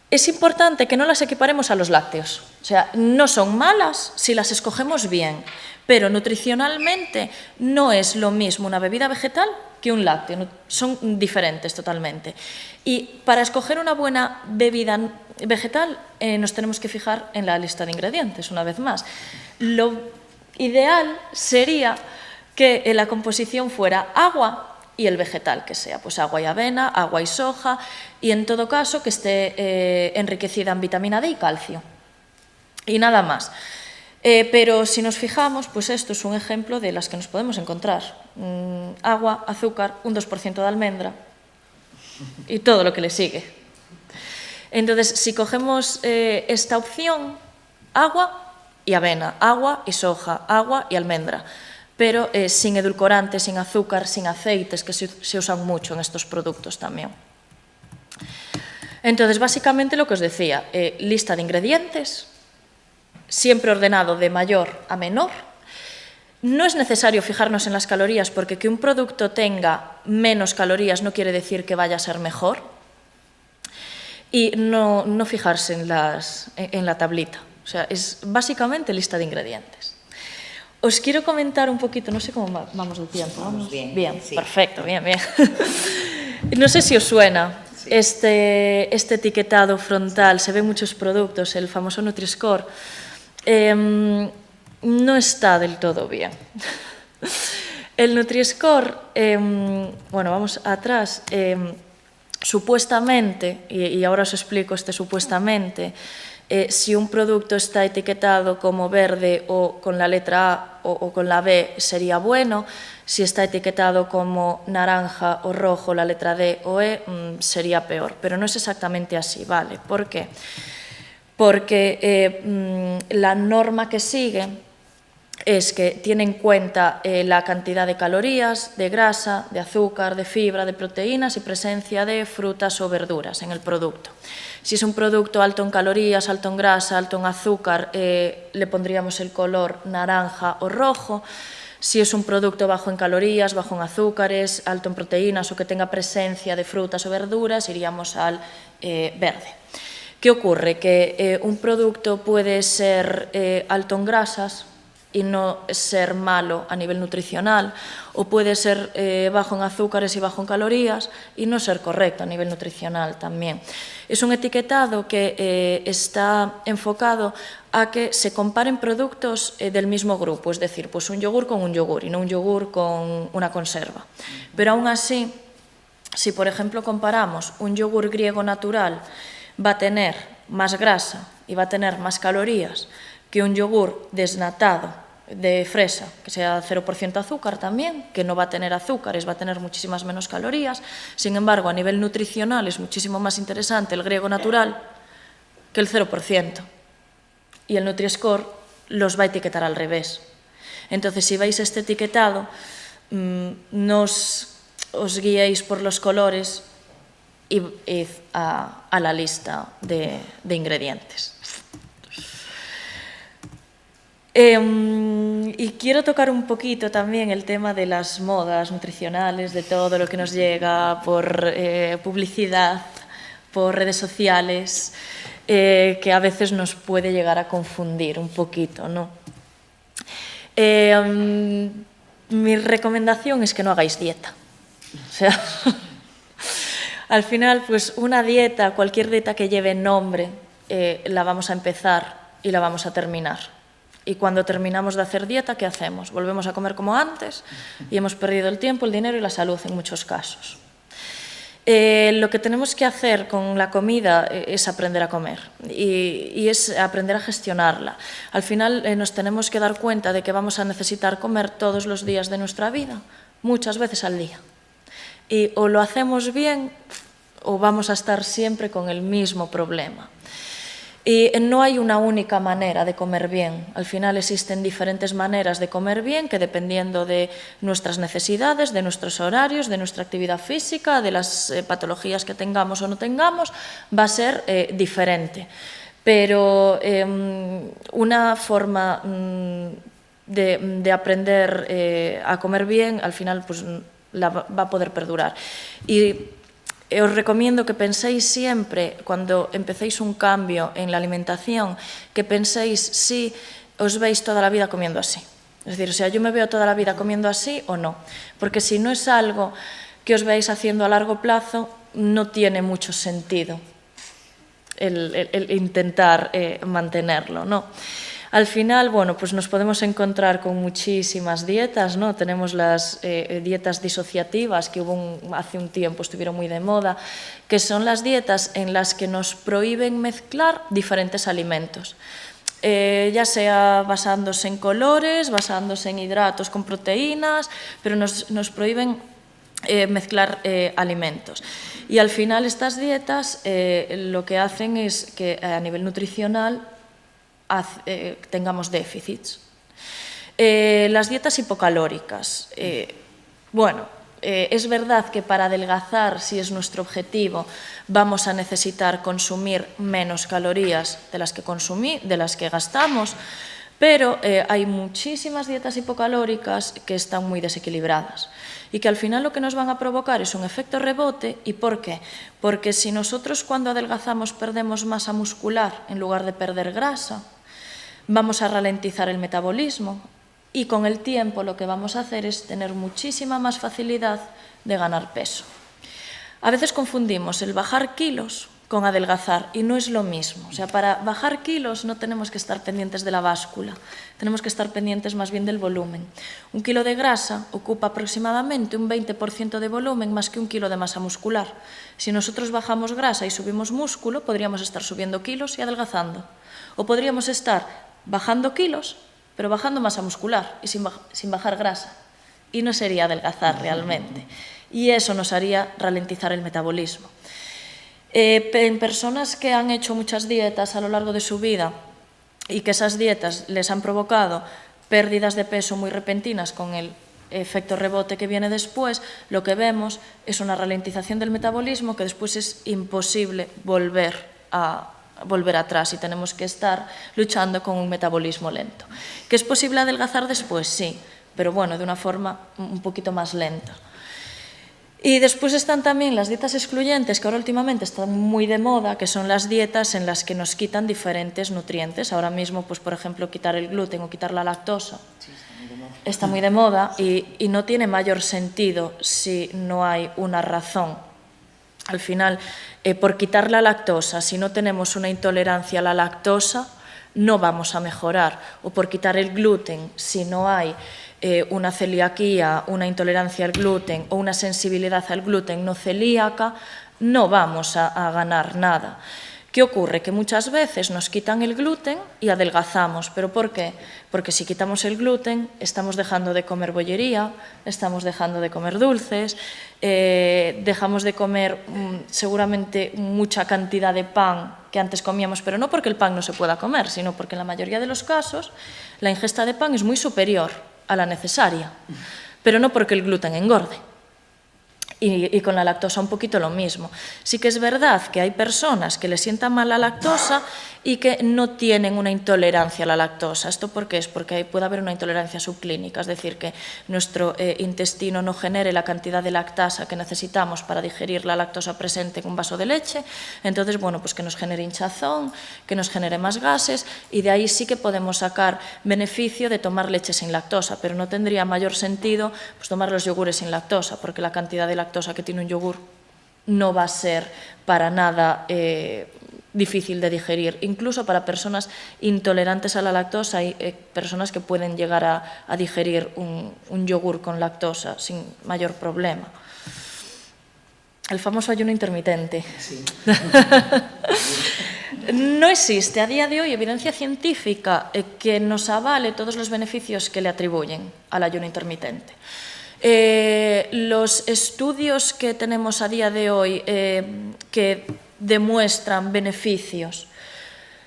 es importante que no las equiparemos a los lácteos. O sea, no son malas si las escogemos bien, pero nutricionalmente no es lo mismo una bebida vegetal que un lácteo. Son diferentes totalmente. Y para escoger una buena bebida vegetal nos tenemos que fijar en la lista de ingredientes, una vez más. Lo ideal sería que la composición fuera agua y el vegetal que sea, pues agua y avena, agua y soja, y en todo caso que esté enriquecida en vitamina D y calcio. Y nada más. Pero si nos fijamos, pues esto es un ejemplo de las que nos podemos encontrar. Agua, azúcar, un 2% de almendra y todo lo que le sigue. Entonces, si cogemos esta opción, agua y avena, agua y soja, agua y almendra, pero sin edulcorantes, sin azúcar, sin aceites, que se usan mucho en estos productos también. Entonces, básicamente lo que os decía, lista de ingredientes, siempre ordenado de mayor a menor. No es necesario fijarnos en las calorías, porque que un producto tenga menos calorías no quiere decir que vaya a ser mejor. Y no fijarse en la tablita. O sea, es básicamente lista de ingredientes. Os quiero comentar un poquito, no sé cómo vamos de tiempo. Vamos bien. Bien, Sí. perfecto, bien. No sé si os suena este etiquetado frontal, se ven muchos productos, el famoso Nutri-Score. No está del todo bien. El Nutri-Score, bueno, vamos atrás, supuestamente, y ahora os explico supuestamente, si un producto está etiquetado como verde o con la letra A o con la B sería bueno, si está etiquetado como naranja o rojo, la letra D o E, sería peor, pero no es exactamente así, ¿vale? ¿Por qué? Porque la norma que sigue es que tiene en cuenta la cantidad de calorías, de grasa, de azúcar, de fibra, de proteínas y presencia de frutas o verduras en el producto. Si es un producto alto en calorías, alto en grasa, alto en azúcar, le pondríamos el color naranja o rojo. Si es un producto bajo en calorías, bajo en azúcares, alto en proteínas o que tenga presencia de frutas o verduras, iríamos al verde. ¿Qué ocurre? Que un producto puede ser alto en grasas y no ser malo a nivel nutricional, o puede ser bajo en azúcares y bajo en calorías y no ser correcto a nivel nutricional también. Es un etiquetado que está enfocado a que se comparen productos del mismo grupo, es decir, pues un yogur con un yogur y no un yogur con una conserva. Pero aún así, si por ejemplo comparamos un yogur griego natural, va a tener más grasa y va a tener más calorías que un yogur desnatado de fresa, que sea 0% azúcar también, que no va a tener azúcares, va a tener muchísimas menos calorías. Sin embargo, a nivel nutricional es muchísimo más interesante el griego natural que el 0%. Y el Nutri-Score los va a etiquetar al revés. Entonces, si veis este etiquetado, no os guiéis por los colores y id a la lista de ingredientes. Y quiero tocar un poquito también el tema de las modas nutricionales, de todo lo que nos llega por publicidad, por redes sociales, que a veces nos puede llegar a confundir un poquito, ¿no? Mi recomendación es que no hagáis dieta. O sea, al final, pues una dieta, cualquier dieta que lleve nombre, la vamos a empezar y la vamos a terminar. Y cuando terminamos de hacer dieta, ¿qué hacemos? Volvemos a comer como antes y hemos perdido el tiempo, el dinero y la salud en muchos casos. Lo que tenemos que hacer con la comida es aprender a comer y es aprender a gestionarla. Al final nos tenemos que dar cuenta de que vamos a necesitar comer todos los días de nuestra vida, muchas veces al día. Y o lo hacemos bien o vamos a estar siempre con el mismo problema. Y no hay una única manera de comer bien. Al final existen diferentes maneras de comer bien que dependiendo de nuestras necesidades, de nuestros horarios, de nuestra actividad física, de las patologías que tengamos o no tengamos, va a ser diferente. Pero una forma de aprender a comer bien, al final pues, va a poder perdurar. Y os recomiendo que penséis siempre, cuando empecéis un cambio en la alimentación, que penséis si os veis toda la vida comiendo así. Es decir, o sea, yo me veo toda la vida comiendo así o no. Porque si no es algo que os veáis haciendo a largo plazo, no tiene mucho sentido el intentar mantenerlo, ¿no? Al final, bueno, pues nos podemos encontrar con muchísimas dietas, ¿no? Tenemos las dietas disociativas que hace un tiempo estuvieron muy de moda, que son las dietas en las que nos prohíben mezclar diferentes alimentos. Ya sea basándose en colores, basándose en hidratos con proteínas, pero nos prohíben mezclar alimentos. Y al final estas dietas lo que hacen es que a nivel nutricional tengamos déficits. Las dietas hipocalóricas. Es verdad que para adelgazar, si es nuestro objetivo, vamos a necesitar consumir menos calorías de las que gastamos, pero hay muchísimas dietas hipocalóricas que están muy desequilibradas y que al final lo que nos van a provocar es un efecto rebote. ¿Y por qué? Porque si nosotros cuando adelgazamos perdemos masa muscular en lugar de perder grasa, vamos a ralentizar el metabolismo y con el tiempo lo que vamos a hacer es tener muchísima más facilidad de ganar peso. A veces confundimos el bajar kilos con adelgazar y no es lo mismo. O sea, para bajar kilos no tenemos que estar pendientes de la báscula, tenemos que estar pendientes más bien del volumen. 1 kilo de grasa ocupa aproximadamente un 20% de volumen más que 1 kilo de masa muscular. Si nosotros bajamos grasa y subimos músculo, podríamos estar subiendo kilos y adelgazando. O podríamos estar bajando kilos, pero bajando masa muscular y sin bajar grasa. Y no sería adelgazar realmente. Y eso nos haría ralentizar el metabolismo. En personas que han hecho muchas dietas a lo largo de su vida y que esas dietas les han provocado pérdidas de peso muy repentinas con el efecto rebote que viene después, lo que vemos es una ralentización del metabolismo que después es imposible volver atrás y tenemos que estar luchando con un metabolismo lento. ¿Que es posible adelgazar después? Sí, pero bueno, de una forma un poquito más lenta. Y después están también las dietas excluyentes, que ahora últimamente están muy de moda, que son las dietas en las que nos quitan diferentes nutrientes. Ahora mismo, pues por ejemplo, quitar el gluten o quitar la lactosa está muy de moda y no tiene mayor sentido si no hay una razón. Al final, por quitar la lactosa, si no tenemos una intolerancia a la lactosa, no vamos a mejorar. O por quitar el gluten, si no hay una celiaquía, una intolerancia al gluten o una sensibilidad al gluten no celíaca, no vamos a ganar nada. ¿Qué ocurre? Que muchas veces nos quitan el gluten y adelgazamos. ¿Pero por qué? Porque si quitamos el gluten, estamos dejando de comer bollería, estamos dejando de comer dulces, dejamos de comer seguramente mucha cantidad de pan que antes comíamos, pero no porque el pan no se pueda comer, sino porque en la mayoría de los casos la ingesta de pan es muy superior a la necesaria, pero no porque el gluten engorde. Y con la lactosa un poquito lo mismo. Sí que es verdad que hay personas que les sientan mal la lactosa y que no tienen una intolerancia a la lactosa. ¿Esto por qué es? Porque puede haber una intolerancia subclínica, es decir, que nuestro intestino no genere la cantidad de lactasa que necesitamos para digerir la lactosa presente en un vaso de leche. Entonces, bueno, pues que nos genere hinchazón, que nos genere más gases y de ahí sí que podemos sacar beneficio de tomar leche sin lactosa, pero no tendría mayor sentido pues, tomar los yogures sin lactosa, porque la cantidad de lactosa que tiene un yogur no va a ser para nada difícil de digerir. Incluso para personas intolerantes a la lactosa hay personas que pueden llegar a digerir un yogur con lactosa sin mayor problema. El famoso ayuno intermitente. Sí. No existe a día de hoy evidencia científica que nos avale todos los beneficios que le atribuyen al ayuno intermitente. Los estudios que tenemos a día de hoy que demuestran beneficios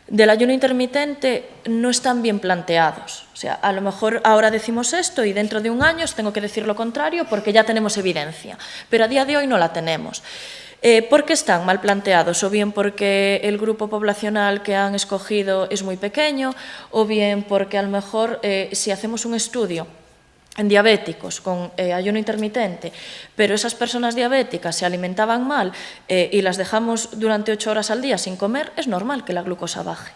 del ayuno intermitente no están bien planteados. O sea, a lo mejor ahora decimos esto y dentro de un año os tengo que decir lo contrario porque ya tenemos evidencia, pero a día de hoy no la tenemos. ¿Por qué están mal planteados? O bien porque el grupo poblacional que han escogido es muy pequeño, o bien porque a lo mejor si hacemos un estudio en diabéticos con ayuno intermitente, pero esas personas diabéticas se alimentaban mal y las dejamos durante 8 horas al día sin comer, es normal que la glucosa baje.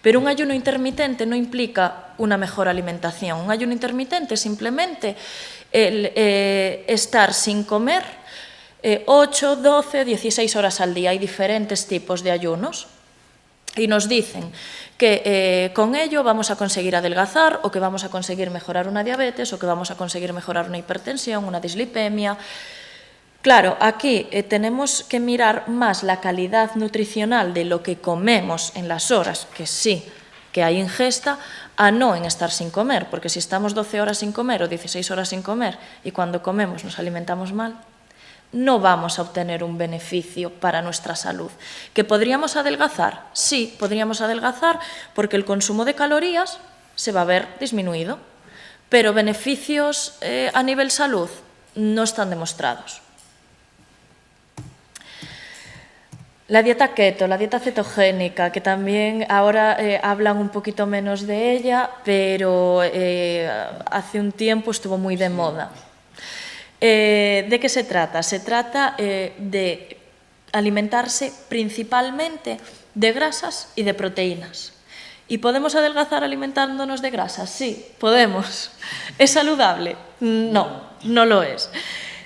Pero un ayuno intermitente no implica una mejor alimentación. Un ayuno intermitente es simplemente el estar sin comer 8, 12, 16 horas al día. Hay diferentes tipos de ayunos y nos dicen que con ello vamos a conseguir adelgazar o que vamos a conseguir mejorar una diabetes o que vamos a conseguir mejorar una hipertensión, una dislipemia. Claro, aquí tenemos que mirar más la calidad nutricional de lo que comemos en las horas, que sí, que hay ingesta, a no en estar sin comer, porque si estamos 12 horas sin comer o 16 horas sin comer y cuando comemos nos alimentamos mal, no vamos a obtener un beneficio para nuestra salud. ¿Que podríamos adelgazar? Sí, podríamos adelgazar porque el consumo de calorías se va a ver disminuido, pero beneficios a nivel salud no están demostrados. La dieta keto, la dieta cetogénica, que también ahora hablan un poquito menos de ella, pero hace un tiempo estuvo muy de moda. ¿De qué se trata? Se trata de alimentarse principalmente de grasas y de proteínas. ¿Y podemos adelgazar alimentándonos de grasas? Sí, podemos. ¿Es saludable? No, no lo es.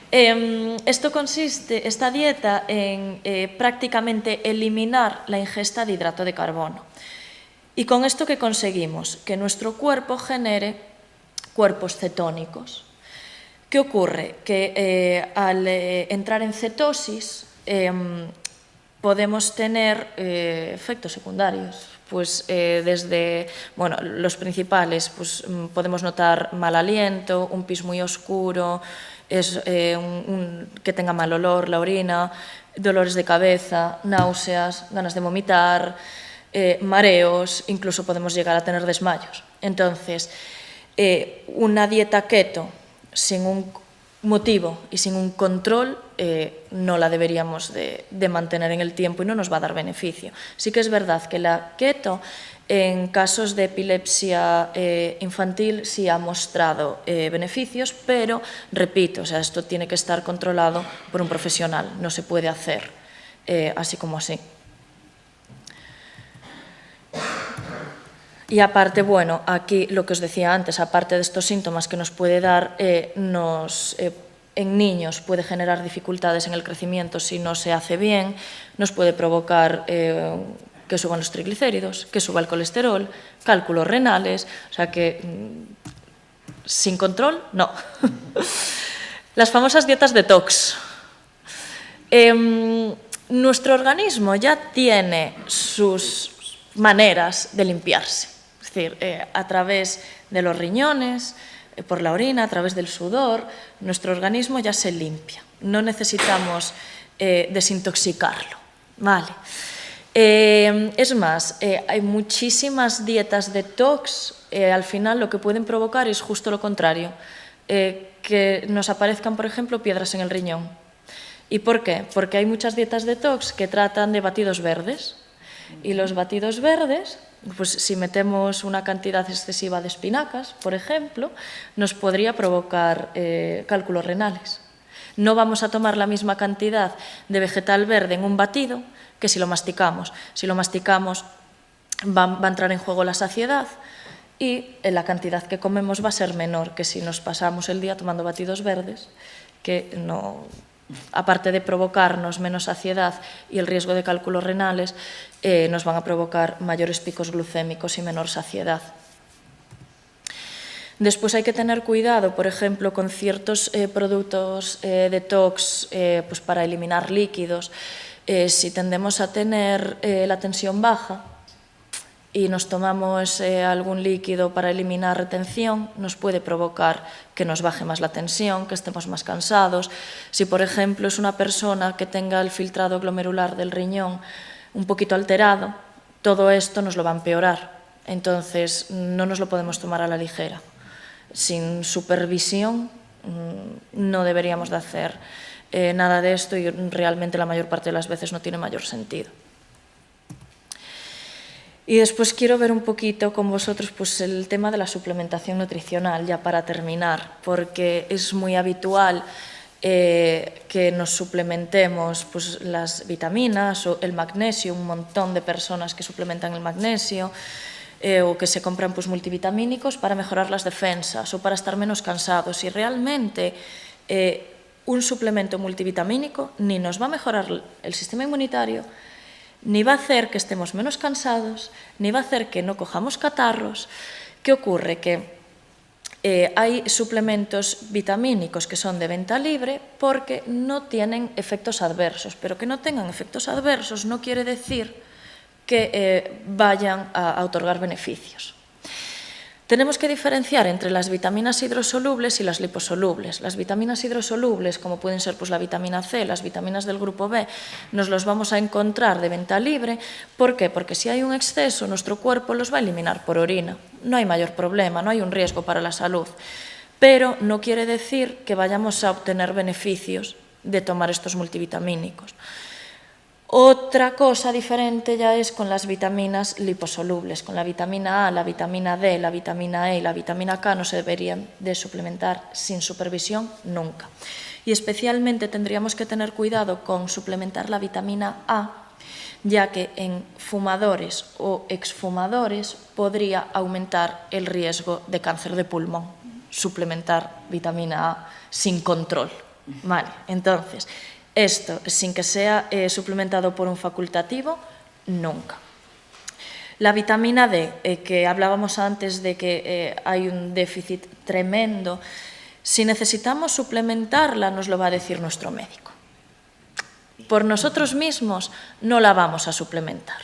Esto consiste, esta dieta, en prácticamente eliminar la ingesta de hidrato de carbono. ¿Y con esto qué conseguimos? Que nuestro cuerpo genere cuerpos cetónicos. ¿Qué ocurre? Que al entrar en cetosis podemos tener efectos secundarios. Pues desde, bueno, los principales, pues podemos notar mal aliento, un pis muy oscuro, que tenga mal olor, la orina, dolores de cabeza, náuseas, ganas de vomitar, mareos, incluso podemos llegar a tener desmayos. Entonces, una dieta keto sin un motivo y sin un control no la deberíamos de mantener en el tiempo y no nos va a dar beneficio. Sí que es verdad que la keto en casos de epilepsia infantil sí ha mostrado beneficios, pero repito, o sea, esto tiene que estar controlado por un profesional, no se puede hacer así como así. Y aparte, bueno, aquí lo que os decía antes, aparte de estos síntomas que nos puede dar, en niños puede generar dificultades en el crecimiento si no se hace bien, nos puede provocar que suban los triglicéridos, que suba el colesterol, cálculos renales, o sea que sin control, no. Las famosas dietas detox. Nuestro organismo ya tiene sus maneras de limpiarse. Es decir, a través de los riñones, por la orina, a través del sudor, nuestro organismo ya se limpia. No necesitamos desintoxicarlo. Vale. Es más, hay muchísimas dietas detox, al final lo que pueden provocar es justo lo contrario, que nos aparezcan, por ejemplo, piedras en el riñón. ¿Y por qué? Porque hay muchas dietas detox que tratan de batidos verdes. Y los batidos verdes, pues si metemos una cantidad excesiva de espinacas, por ejemplo, nos podría provocar cálculos renales. No vamos a tomar la misma cantidad de vegetal verde en un batido que si lo masticamos. Si lo masticamos va a entrar en juego la saciedad y la cantidad que comemos va a ser menor que si nos pasamos el día tomando batidos verdes, que no, aparte de provocarnos menos saciedad y el riesgo de cálculos renales, nos van a provocar mayores picos glucémicos y menor saciedad. Después hay que tener cuidado, por ejemplo, con ciertos productos detox pues para eliminar líquidos. Si tendemos a tener la tensión baja y nos tomamos algún líquido para eliminar retención, nos puede provocar que nos baje más la tensión, que estemos más cansados. Si, por ejemplo, es una persona que tenga el filtrado glomerular del riñón un poquito alterado, todo esto nos lo va a empeorar. Entonces, no nos lo podemos tomar a la ligera. Sin supervisión no deberíamos de hacer nada de esto y realmente la mayor parte de las veces no tiene mayor sentido. Y después quiero ver un poquito con vosotros pues, el tema de la suplementación nutricional, ya para terminar, porque es muy habitual que nos suplementemos pues, las vitaminas o el magnesio, un montón de personas que suplementan el magnesio, o que se compran pues, multivitamínicos para mejorar las defensas o para estar menos cansados. Y realmente un suplemento multivitamínico ni nos va a mejorar el sistema inmunitario, ni va a hacer que estemos menos cansados, ni va a hacer que no cojamos catarros. ¿Qué ocurre? Que hay suplementos vitamínicos que son de venta libre porque no tienen efectos adversos, pero que no tengan efectos adversos no quiere decir que vayan a otorgar beneficios. Tenemos que diferenciar entre las vitaminas hidrosolubles y las liposolubles. Las vitaminas hidrosolubles, como pueden ser pues, la vitamina C, las vitaminas del grupo B, nos los vamos a encontrar de venta libre. ¿Por qué? Porque si hay un exceso, nuestro cuerpo los va a eliminar por orina. No hay mayor problema, no hay un riesgo para la salud. Pero no quiere decir que vayamos a obtener beneficios de tomar estos multivitamínicos. Otra cosa diferente ya es con las vitaminas liposolubles. Con la vitamina A, la vitamina D, la vitamina E y la vitamina K no se deberían de suplementar sin supervisión nunca. Y especialmente tendríamos que tener cuidado con suplementar la vitamina A, ya que en fumadores o exfumadores podría aumentar el riesgo de cáncer de pulmón. Suplementar vitamina A sin control. Vale, entonces, esto, sin que sea suplementado por un facultativo, nunca. La vitamina D, que hablábamos antes de que hay un déficit tremendo, si necesitamos suplementarla, nos lo va a decir nuestro médico. Por nosotros mismos no la vamos a suplementar.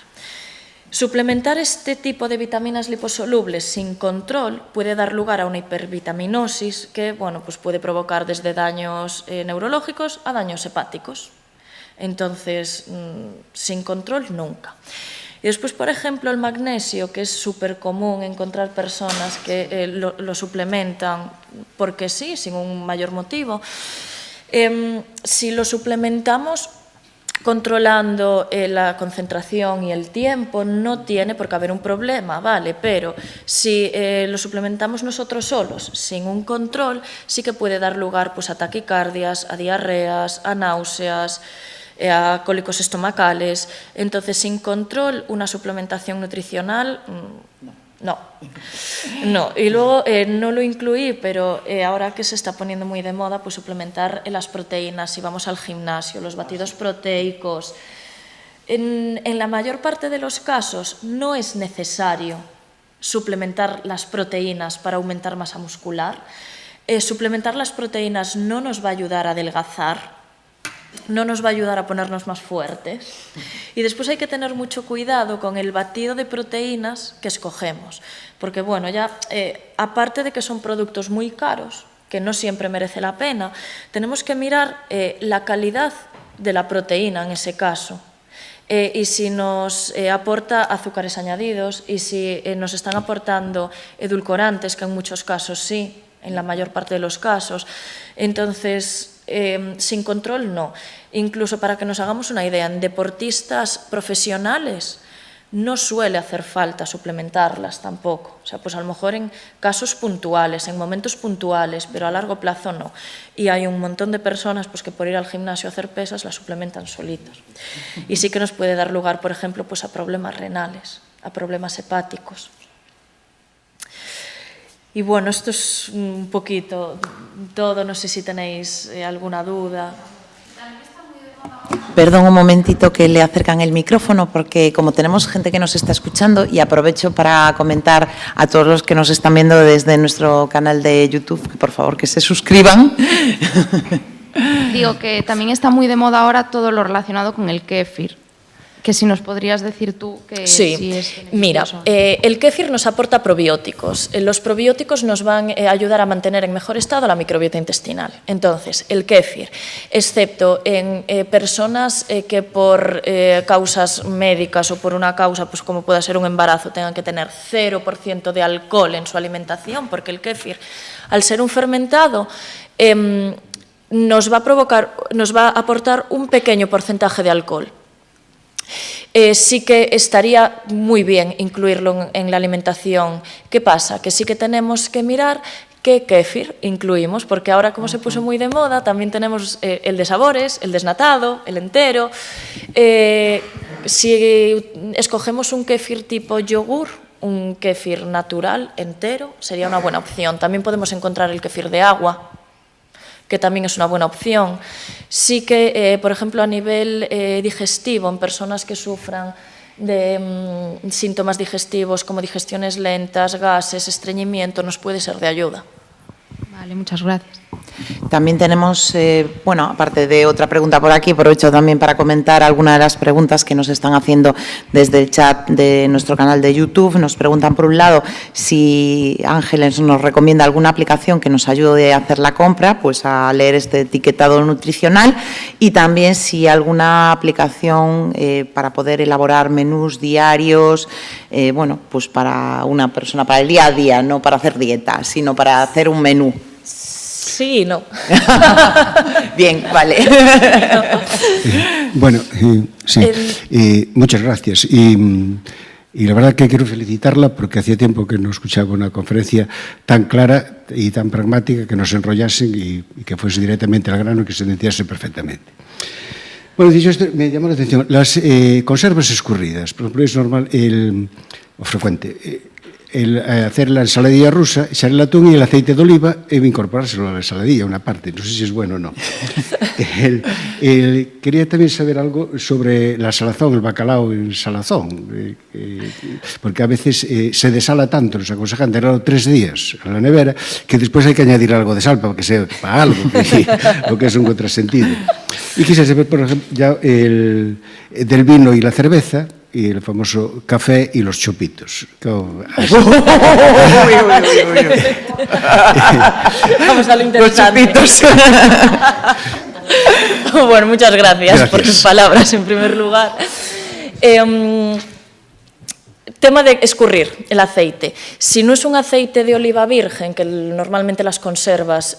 Suplementar este tipo de vitaminas liposolubles sin control puede dar lugar a una hipervitaminosis que pues puede provocar desde daños neurológicos a daños hepáticos. Entonces, sin control, nunca. Y después, por ejemplo, el magnesio, que es súper común encontrar personas que lo suplementan porque sí, sin un mayor motivo. Si lo suplementamos controlando la concentración y el tiempo, no tiene por qué haber un problema, ¿vale? Pero si lo suplementamos nosotros solos, sin un control, sí que puede dar lugar pues, a taquicardias, a diarreas, a náuseas, a cólicos estomacales. Entonces, sin control, una suplementación nutricional, no. Y luego no lo incluí, pero ahora que se está poniendo muy de moda, pues suplementar las proteínas, si vamos al gimnasio, los batidos proteicos. En la mayor parte de los casos no es necesario suplementar las proteínas para aumentar masa muscular. Suplementar las proteínas no nos va a ayudar a adelgazar, no nos va a ayudar a ponernos más fuertes. Y después hay que tener mucho cuidado con el batido de proteínas que escogemos, porque ya aparte de que son productos muy caros, que no siempre merece la pena, tenemos que mirar la calidad de la proteína en ese caso. Y si nos aporta azúcares añadidos y si nos están aportando edulcorantes, que en muchos casos sí, en la mayor parte de los casos, entonces sin control no. Incluso para que nos hagamos una idea, en deportistas profesionales no suele hacer falta suplementarlas tampoco. O sea, pues a lo mejor en casos puntuales, en momentos puntuales, pero a largo plazo no. Y hay un montón de personas pues, que por ir al gimnasio a hacer pesas las suplementan solitos. Y sí que nos puede dar lugar, por ejemplo, pues a problemas renales, a problemas hepáticos. Y esto es un poquito todo, no sé si tenéis alguna duda. Perdón un momentito que le acercan el micrófono porque como tenemos gente que nos está escuchando y aprovecho para comentar a todos los que nos están viendo desde nuestro canal de YouTube que por favor que se suscriban. Digo que también está muy de moda ahora todo lo relacionado con el kéfir. Que si nos podrías decir tú que sí, si es mira, el kéfir nos aporta probióticos. Los probióticos nos van a ayudar a mantener en mejor estado la microbiota intestinal. Entonces, el kéfir, excepto en personas que por causas médicas o por una causa, pues como pueda ser un embarazo, tengan que tener 0% de alcohol en su alimentación, porque el kéfir, al ser un fermentado, nos va a aportar un pequeño porcentaje de alcohol. Sí que estaría muy bien incluirlo en la alimentación. ¿Qué pasa? Que sí que tenemos que mirar qué kéfir incluimos, porque ahora como se puso muy de moda, también tenemos el de sabores, el desnatado, el entero. Si escogemos un kéfir tipo yogur, un kéfir natural, entero, sería una buena opción. También podemos encontrar el kéfir de agua, que también es una buena opción. Sí que, por ejemplo, a nivel digestivo, en personas que sufran de síntomas digestivos como digestiones lentas, gases, estreñimiento, nos puede ser de ayuda. Vale, muchas gracias. También tenemos, bueno, aparte de otra pregunta por aquí, aprovecho también para comentar algunas de las preguntas que nos están haciendo desde el chat de nuestro canal de YouTube. Nos preguntan, por un lado, si Ángeles nos recomienda alguna aplicación que nos ayude a hacer la compra, pues a leer este etiquetado nutricional, y también si alguna aplicación para poder elaborar menús diarios, bueno, pues para una persona, para el día a día, no para hacer dieta, sino para hacer un menú. Sí y no. Bien, vale. Bueno, sí, muchas gracias. Y la verdad que quiero felicitarla porque hacía tiempo que no escuchaba una conferencia tan clara y tan pragmática, que no se enrollasen y que fuese directamente al grano y que se entendiese perfectamente. Bueno, dicho esto, me llamó la atención las conservas escurridas. Por ejemplo, es normal o frecuente hacer la ensaladilla rusa, echar el atún y el aceite de oliva e incorporárselo a la ensaladilla, una parte. No sé si es bueno o no. Quería también saber algo sobre la salazón, el bacalao en salazón, porque a veces se desala tanto, nos aconsejan tenerlo 3 días en la nevera, que después hay que añadir algo de sal para que sea para algo, lo que es un contrasentido. Y quisiera saber, por ejemplo, ya del vino y la cerveza, y el famoso café y los chupitos. Vamos a lo interesante. Los chupitos. Bueno, muchas gracias por tus palabras, en primer lugar. Tema de escurrir el aceite. Si no es un aceite de oliva virgen, que normalmente las conservas,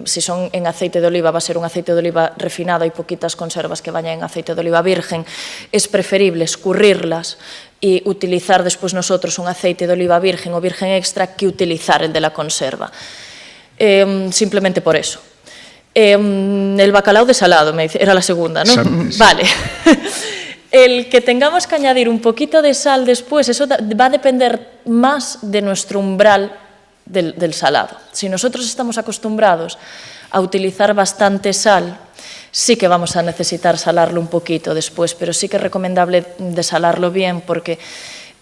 si son en aceite de oliva, va a ser un aceite de oliva refinado, hay poquitas conservas que vayan en aceite de oliva virgen, es preferible escurrirlas y utilizar después nosotros un aceite de oliva virgen o virgen extra que utilizar el de la conserva. Simplemente por eso. El bacalao desalado, era la segunda, ¿no? Vale. El que tengamos que añadir un poquito de sal después, eso va a depender más de nuestro umbral del salado. Si nosotros estamos acostumbrados a utilizar bastante sal, sí que vamos a necesitar salarlo un poquito después, pero sí que es recomendable desalarlo bien porque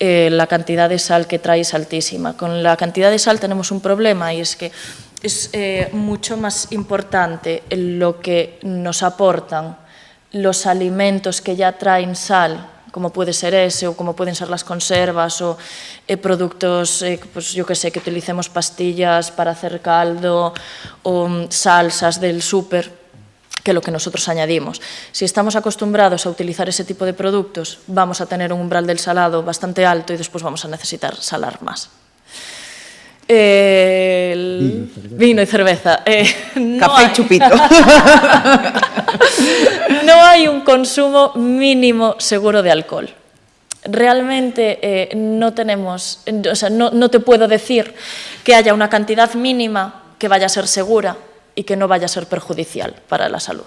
la cantidad de sal que trae es altísima. Con la cantidad de sal tenemos un problema y es que es mucho más importante lo que nos aportan los alimentos que ya traen sal, como puede ser ese, o como pueden ser las conservas, o productos, pues yo que sé, que utilicemos pastillas para hacer caldo, o salsas del súper, que lo que nosotros añadimos. Si estamos acostumbrados a utilizar ese tipo de productos, vamos a tener un umbral del salado bastante alto y después vamos a necesitar salar más. Vino y cerveza. Café y chupito. No hay un consumo mínimo seguro de alcohol. Realmente no tenemos, o sea, no te puedo decir que haya una cantidad mínima que vaya a ser segura y que no vaya a ser perjudicial para la salud.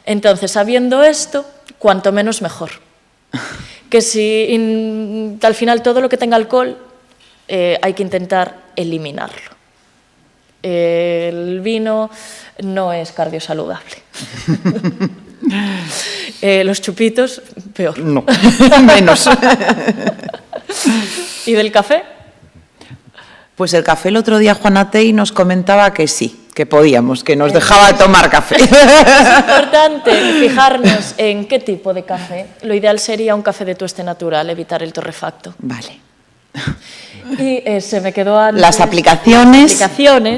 Entonces, sabiendo esto, cuanto menos mejor. Que si al final todo lo que tenga alcohol hay que intentar eliminarlo. El vino no es cardiosaludable. Los chupitos, peor. No, menos. ¿Y del café? Pues el café el otro día Juana Tey nos comentaba que sí, que podíamos, que nos dejaba tomar café. Es importante fijarnos en qué tipo de café. Lo ideal sería un café de tueste natural, evitar el torrefacto. Vale. Y se me quedó antes las aplicaciones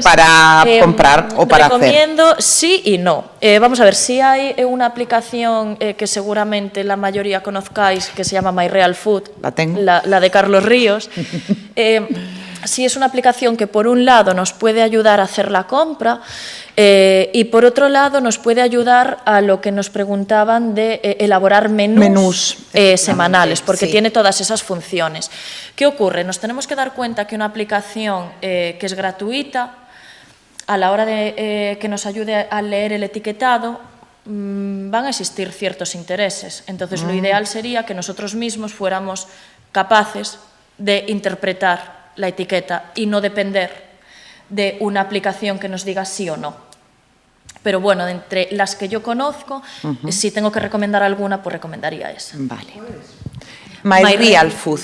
para comprar o para recomiendo sí y no. Vamos a ver, si hay una aplicación que seguramente la mayoría conozcáis, que se llama My Real Food, la tengo. La de Carlos Ríos. Sí es una aplicación que por un lado nos puede ayudar a hacer la compra y por otro lado nos puede ayudar a lo que nos preguntaban de elaborar menús semanales, porque sí, tiene todas esas funciones. ¿Qué ocurre? Nos tenemos que dar cuenta que una aplicación que es gratuita, a la hora de que nos ayude a leer el etiquetado, van a existir ciertos intereses. Entonces, lo ideal sería que nosotros mismos fuéramos capaces de interpretar la etiqueta y no depender de una aplicación que nos diga sí o no. Pero bueno, de entre las que yo conozco, si tengo que recomendar alguna, pues recomendaría esa. Vale. My Real Food.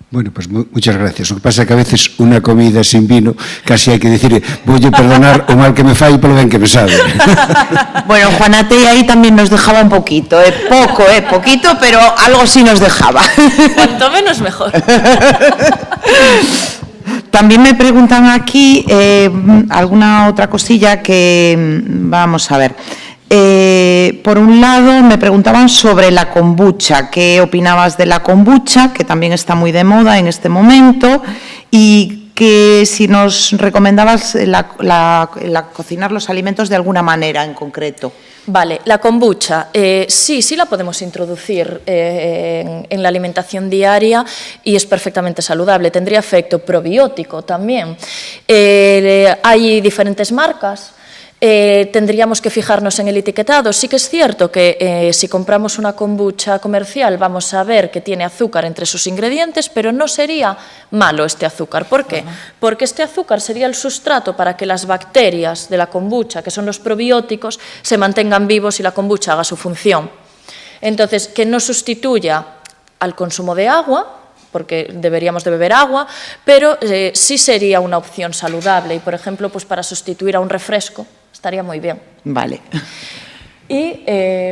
Bueno, pues muchas gracias. Lo que pasa es que a veces una comida sin vino casi hay que decir, voy a perdonar o mal que me falle polo ben que me sabe. Bueno, Juanate ahí también nos dejaba un poquito, poquito, pero algo sí nos dejaba. Cuanto menos mejor. También me preguntan aquí alguna otra cosilla que vamos a ver. Por un lado, me preguntaban sobre la kombucha. ¿Qué opinabas de la kombucha, que también está muy de moda en este momento? Y que si nos recomendabas cocinar los alimentos de alguna manera en concreto. Vale, la kombucha, sí la podemos introducir en la alimentación diaria y es perfectamente saludable. Tendría efecto probiótico también. Hay diferentes marcas. Tendríamos que fijarnos en el etiquetado. Sí que es cierto que si compramos una kombucha comercial vamos a ver que tiene azúcar entre sus ingredientes, pero no sería malo este azúcar. ¿Por qué? Porque este azúcar sería el sustrato para que las bacterias de la kombucha, que son los probióticos, se mantengan vivos y la kombucha haga su función. Entonces, que no sustituya al consumo de agua, porque deberíamos de beber agua, pero sí sería una opción saludable y, por ejemplo, pues para sustituir a un refresco, estaría muy bien. Vale. ¿Y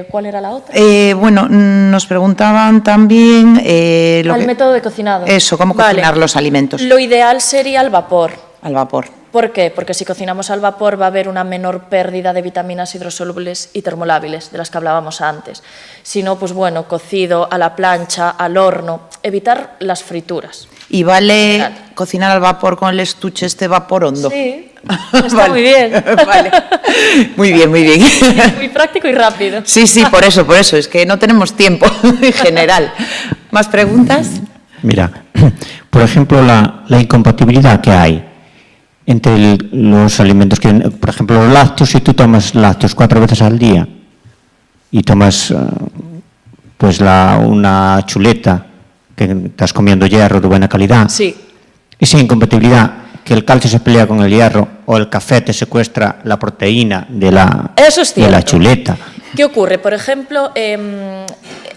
cuál era la otra? Bueno, nos preguntaban también... el método de cocinado. Eso, cómo cocinar los alimentos. Lo ideal sería al vapor. Al vapor. ¿Por qué? Porque si cocinamos al vapor va a haber una menor pérdida de vitaminas hidrosolubles y termolábiles, de las que hablábamos antes. Si no, pues bueno, cocido a la plancha, al horno, evitar las frituras. ¿Y vale cocinar al vapor con el estuche vapor hondo? Sí, está muy bien. Vale. Muy bien, muy bien. Muy práctico y rápido. Sí, por eso, es que no tenemos tiempo en general. ¿Más preguntas? Mira, por ejemplo, la incompatibilidad que hay entre los alimentos que, por ejemplo, los lácteos, si tú tomas lácteos 4 veces al día y tomas pues una chuleta que estás comiendo hierro de buena calidad, sí. Esa incompatibilidad, que el calcio se pelea con el hierro o el café te secuestra la proteína de la chuleta. ¿Qué ocurre? Por ejemplo,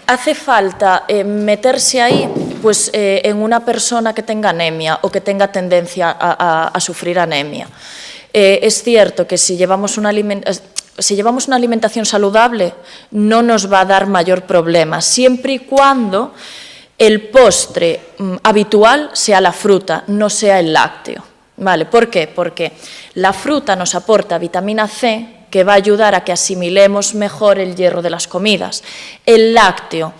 hace falta meterse ahí pues, en una persona que tenga anemia o que tenga tendencia a sufrir anemia. Es cierto que si llevamos una alimentación saludable no nos va a dar mayor problema, siempre y cuando el postre habitual sea la fruta, no sea el lácteo. ¿Vale? ¿Por qué? Porque la fruta nos aporta vitamina C, que va a ayudar a que asimilemos mejor el hierro de las comidas. El lácteo,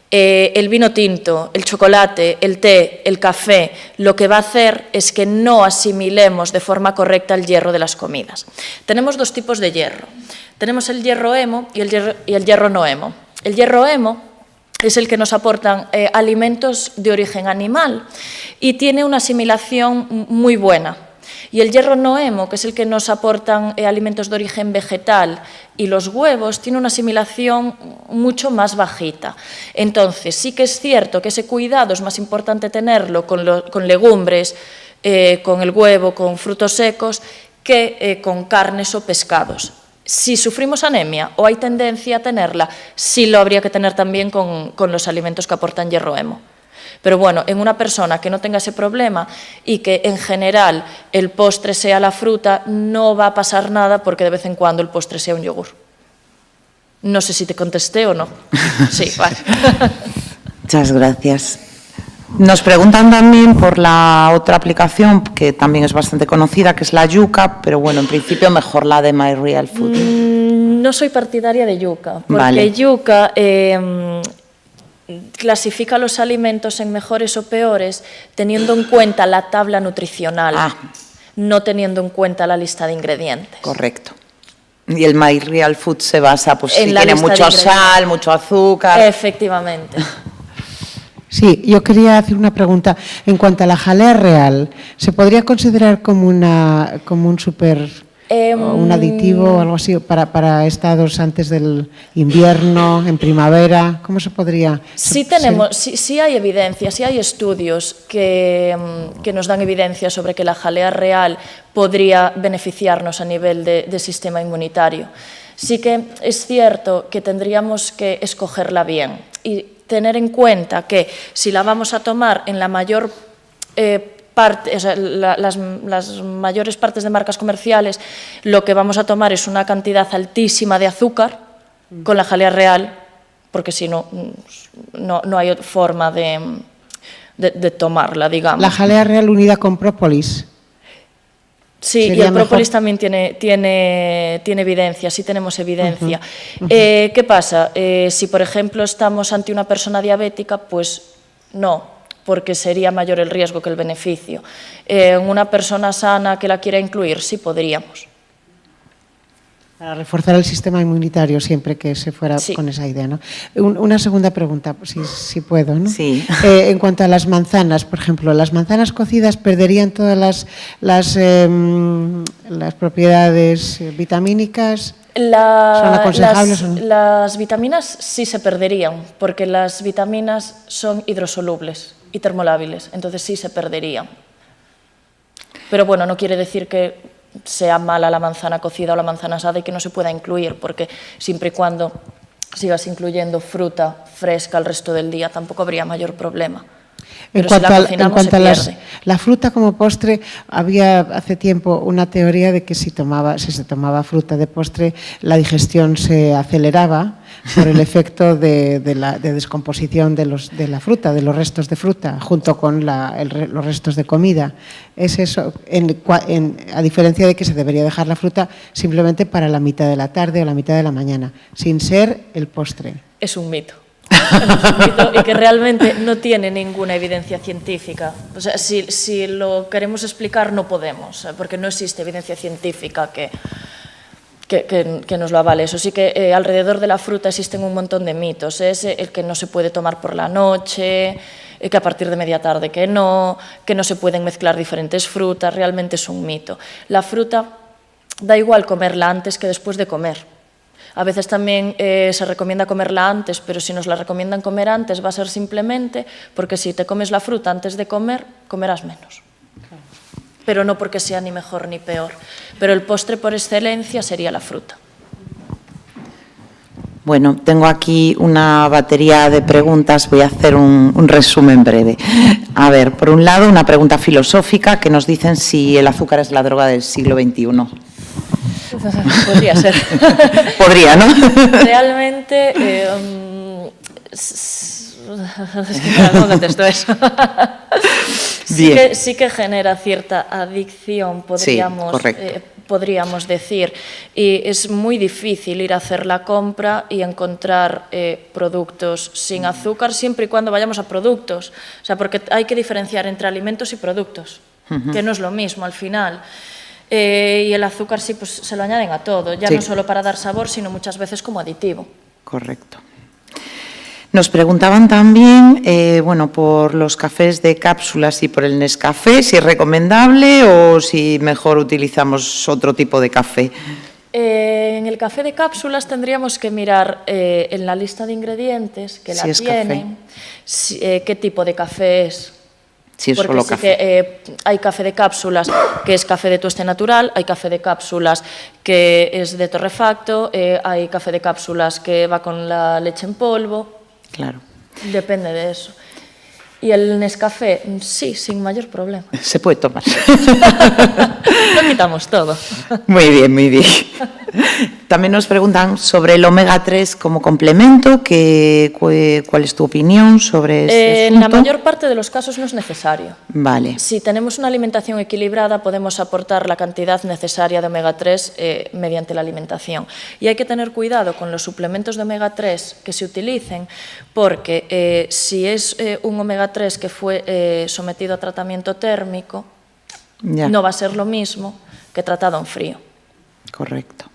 el vino tinto, el chocolate, el té, el café, lo que va a hacer es que no asimilemos de forma correcta el hierro de las comidas. Tenemos 2 tipos de hierro. Tenemos el hierro hemo y el hierro no hemo. El hierro hemo es el que nos aportan alimentos de origen animal y tiene una asimilación muy buena. Y el hierro no hemo, que es el que nos aportan alimentos de origen vegetal y los huevos, tiene una asimilación mucho más bajita. Entonces, sí que es cierto que ese cuidado es más importante tenerlo con legumbres, con el huevo, con frutos secos, que con carnes o pescados. Si sufrimos anemia o hay tendencia a tenerla, sí lo habría que tener también con los alimentos que aportan hierro hemo. Pero bueno, en una persona que no tenga ese problema y que en general el postre sea la fruta, no va a pasar nada porque de vez en cuando el postre sea un yogur. No sé si te contesté o no. Sí, vale. Muchas gracias. Nos preguntan también por la otra aplicación que también es bastante conocida, que es la Yuka, pero bueno, en principio mejor la de My Real Food. No soy partidaria de Yuka, porque vale. Yuka clasifica los alimentos en mejores o peores teniendo en cuenta la tabla nutricional, no teniendo en cuenta la lista de ingredientes. Correcto. Y el My Real Food se basa, pues si tiene mucho sal, mucho azúcar. Efectivamente. Sí, yo quería hacer una pregunta. En cuanto a la jalea real, ¿se podría considerar como un ¿O un aditivo o algo así para estados antes del invierno, en primavera? ¿Cómo se podría...? Sí hay evidencia, sí hay estudios que nos dan evidencia sobre que la jalea real podría beneficiarnos a nivel de sistema inmunitario. Sí que es cierto que tendríamos que escogerla bien y tener en cuenta que si la vamos a tomar en la mayor parte, o sea, las mayores partes de marcas comerciales, lo que vamos a tomar es una cantidad altísima de azúcar con la jalea real, porque si no, no hay forma de tomarla, digamos. La jalea real unida con própolis. Sí, y el própolis también tiene evidencia, sí tenemos evidencia. ¿Qué pasa? Si, por ejemplo, estamos ante una persona diabética, pues no, porque sería mayor el riesgo que el beneficio. En una persona sana que la quiera incluir, sí podríamos. Para reforzar el sistema inmunitario siempre que se fuera con esa idea, ¿no? Una segunda pregunta, si puedo, ¿no? Sí. En cuanto a las manzanas, por ejemplo, ¿las manzanas cocidas perderían todas las propiedades vitamínicas? ¿Son aconsejables o no? Las vitaminas sí se perderían, porque las vitaminas son hidrosolubles y termolábiles, entonces sí se perderían. Pero bueno, no quiere decir que sea mala la manzana cocida o la manzana asada y que no se pueda incluir, porque siempre y cuando sigas incluyendo fruta fresca el resto del día tampoco habría mayor problema. Pero si la cocinamos se pierde. La fruta como postre, había hace tiempo una teoría de que si se tomaba fruta de postre, la digestión se aceleraba por el efecto de descomposición de la fruta, de los restos de fruta, junto con los restos de comida. Es eso, a diferencia de que se debería dejar la fruta simplemente para la mitad de la tarde o la mitad de la mañana, sin ser el postre. Es un mito. Y que realmente no tiene ninguna evidencia científica. O sea, si lo queremos explicar no podemos, porque no existe evidencia científica que nos lo avale. Eso sí que alrededor de la fruta existen un montón de mitos. Es el que no se puede tomar por la noche, que a partir de media tarde que no se pueden mezclar diferentes frutas. Realmente es un mito. La fruta da igual comerla antes que después de comer. A veces también se recomienda comerla antes, pero si nos la recomiendan comer antes va a ser simplemente porque si te comes la fruta antes de comer, comerás menos. Pero no porque sea ni mejor ni peor. Pero el postre por excelencia sería la fruta. Bueno, tengo aquí una batería de preguntas, voy a hacer un resumen breve. A ver, por un lado, una pregunta filosófica que nos dicen si el azúcar es la droga del siglo XXI. Podría ser. Podría, ¿no? Realmente, ¿cómo contesto eso? Sí que genera cierta adicción, podríamos decir. Y es muy difícil ir a hacer la compra y encontrar productos sin azúcar, siempre y cuando vayamos a productos. O sea, porque hay que diferenciar entre alimentos y productos, que no es lo mismo al final. Y el azúcar sí, pues se lo añaden a todo, ya no solo para dar sabor, sino muchas veces como aditivo. Correcto. Nos preguntaban también, bueno, por los cafés de cápsulas y por el Nescafé, si es recomendable o si mejor utilizamos otro tipo de café. En el café de cápsulas tendríamos que mirar en la lista de ingredientes que la tienen, qué tipo de café es. Si es porque solo sí café. Que hay café de cápsulas que es café de tueste natural, hay café de cápsulas que es de torrefacto, hay café de cápsulas que va con la leche en polvo. Claro. Depende de eso. Y el Nescafé, sí, sin mayor problema. Se puede tomar. Lo quitamos todo. Muy bien, muy bien. También nos preguntan sobre el omega 3 como complemento. ¿Cuál es tu opinión sobre este asunto? En la mayor parte de los casos no es necesario. Vale. Si tenemos una alimentación equilibrada, podemos aportar la cantidad necesaria de omega 3 mediante la alimentación. Y hay que tener cuidado con los suplementos de omega 3 que se utilicen, porque si es un omega 3 que fue sometido a tratamiento térmico, no va a ser lo mismo que tratado en frío. Correcto.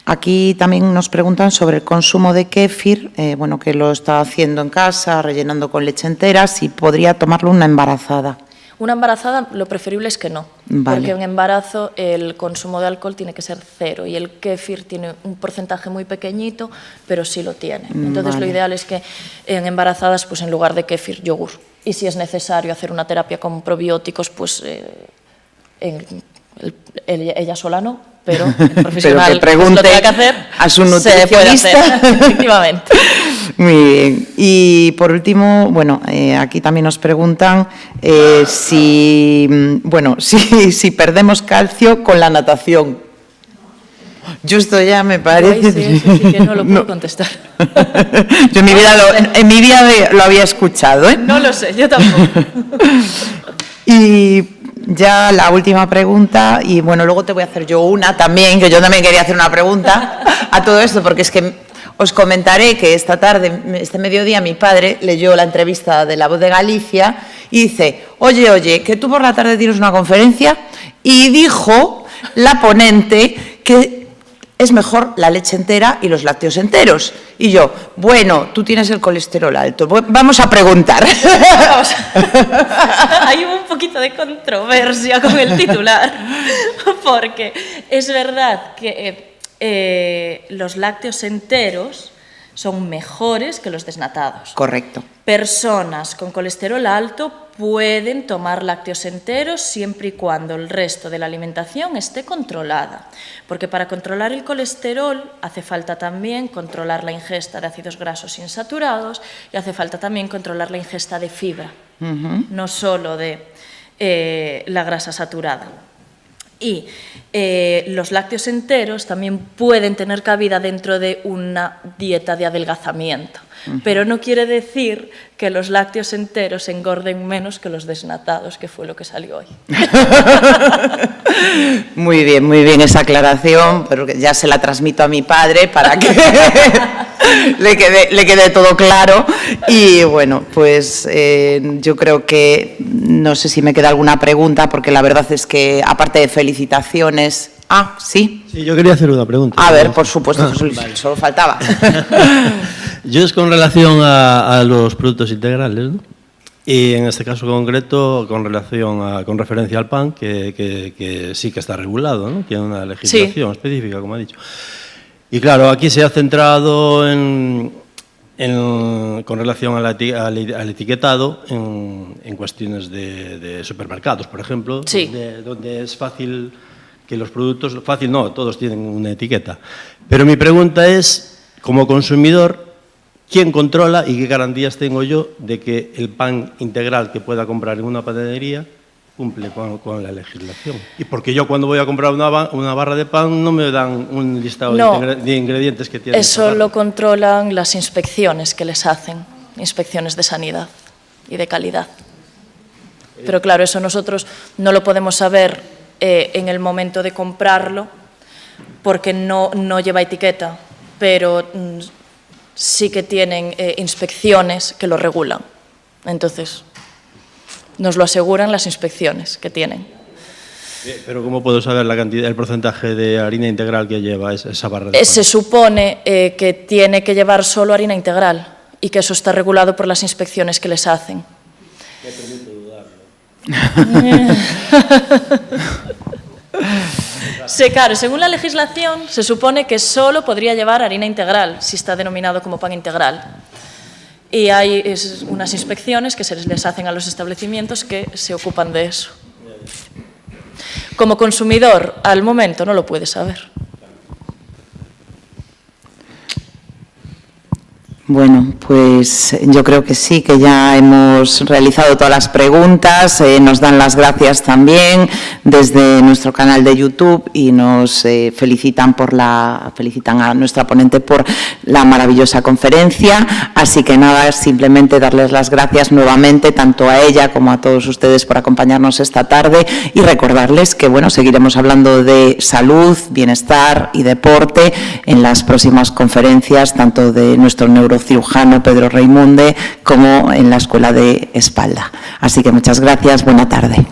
Aquí también nos preguntan sobre el consumo de kéfir, bueno, que lo está haciendo en casa, rellenando con leche entera, si podría tomarlo una embarazada. Una embarazada lo preferible es que no, Vale. porque en embarazo el consumo de alcohol tiene que ser 0 y el kéfir tiene un porcentaje muy pequeñito, pero sí lo tiene. Entonces Vale. lo ideal es que en embarazadas, pues en lugar de kéfir, yogur. Y si es necesario hacer una terapia con probióticos, pues ella sola no, pero el profesional Pero que pregunte lo tenga que hacer, a su se puede nutricionista. hacer, efectivamente. Muy bien. Y por último, bueno, aquí también nos preguntan si perdemos calcio con la natación. Yo esto ya me parece... Ay, sí, que no lo puedo contestar. Yo en mi vida lo había escuchado, ¿eh? No lo sé, yo tampoco. Y ya la última pregunta, y bueno, luego te voy a hacer yo una también, que yo también quería hacer una pregunta a todo esto, porque es que os comentaré que esta tarde, este mediodía, mi padre leyó la entrevista de La Voz de Galicia y dice, oye, que tú por la tarde tienes una conferencia, y dijo la ponente que es mejor la leche entera y los lácteos enteros. Y yo, bueno, tú tienes el colesterol alto, vamos a preguntar. Hay un poquito de controversia con el titular, porque es verdad que los lácteos enteros son mejores que los desnatados. Correcto. Personas con colesterol alto pueden tomar lácteos enteros siempre y cuando el resto de la alimentación esté controlada, porque para controlar el colesterol hace falta también controlar la ingesta de ácidos grasos insaturados y hace falta también controlar la ingesta de fibra, no solo de la grasa saturada. Y los lácteos enteros también pueden tener cabida dentro de una dieta de adelgazamiento, pero no quiere decir que los lácteos enteros engorden menos que los desnatados, que fue lo que salió hoy. Muy bien esa aclaración, pero que ya se la transmito a mi padre para que le quede todo claro. Y bueno, pues yo creo que, no sé si me queda alguna pregunta, porque la verdad es que, aparte de felicitaciones... Ah, sí. Sí, yo quería hacer una pregunta. A ver, por supuesto, solo faltaba. Yo es con relación a los productos integrales, ¿no? Y en este caso concreto, con referencia al pan, que sí que está regulado, ¿no? Tiene una legislación específica, como ha dicho. Y claro, aquí se ha centrado con relación al etiquetado en cuestiones de supermercados, por ejemplo, donde es fácil que los productos... Fácil no, todos tienen una etiqueta. Pero mi pregunta es, como consumidor, ¿quién controla y qué garantías tengo yo de que el pan integral que pueda comprar en una panadería cumple con la legislación? Y porque yo cuando voy a comprar una barra de pan no me dan un listado de ingredientes que tiene. Eso lo controlan las inspecciones que les hacen, inspecciones de sanidad y de calidad. Pero claro, eso nosotros no lo podemos saber en el momento de comprarlo porque no lleva etiqueta, pero sí que tienen inspecciones que lo regulan. Entonces, nos lo aseguran las inspecciones que tienen. Pero ¿cómo puedo saber la cantidad, el porcentaje de harina integral que lleva esa barra de pan? Se supone que tiene que llevar solo harina integral y que eso está regulado por las inspecciones que les hacen. Me permito dudarlo. Sí, claro, según la legislación se supone que solo podría llevar harina integral si está denominado como pan integral. Y hay unas inspecciones que se les hacen a los establecimientos que se ocupan de eso. Como consumidor, al momento no lo puedes saber. Bueno, pues yo creo que sí, que ya hemos realizado todas las preguntas, nos dan las gracias también desde nuestro canal de YouTube y nos felicitan a nuestra ponente por la maravillosa conferencia, así que nada, simplemente darles las gracias nuevamente tanto a ella como a todos ustedes por acompañarnos esta tarde y recordarles que bueno, seguiremos hablando de salud, bienestar y deporte en las próximas conferencias, tanto de nuestro neurocirujano Pedro Reimunde como en la Escuela de Espalda. Así que muchas gracias, buena tarde.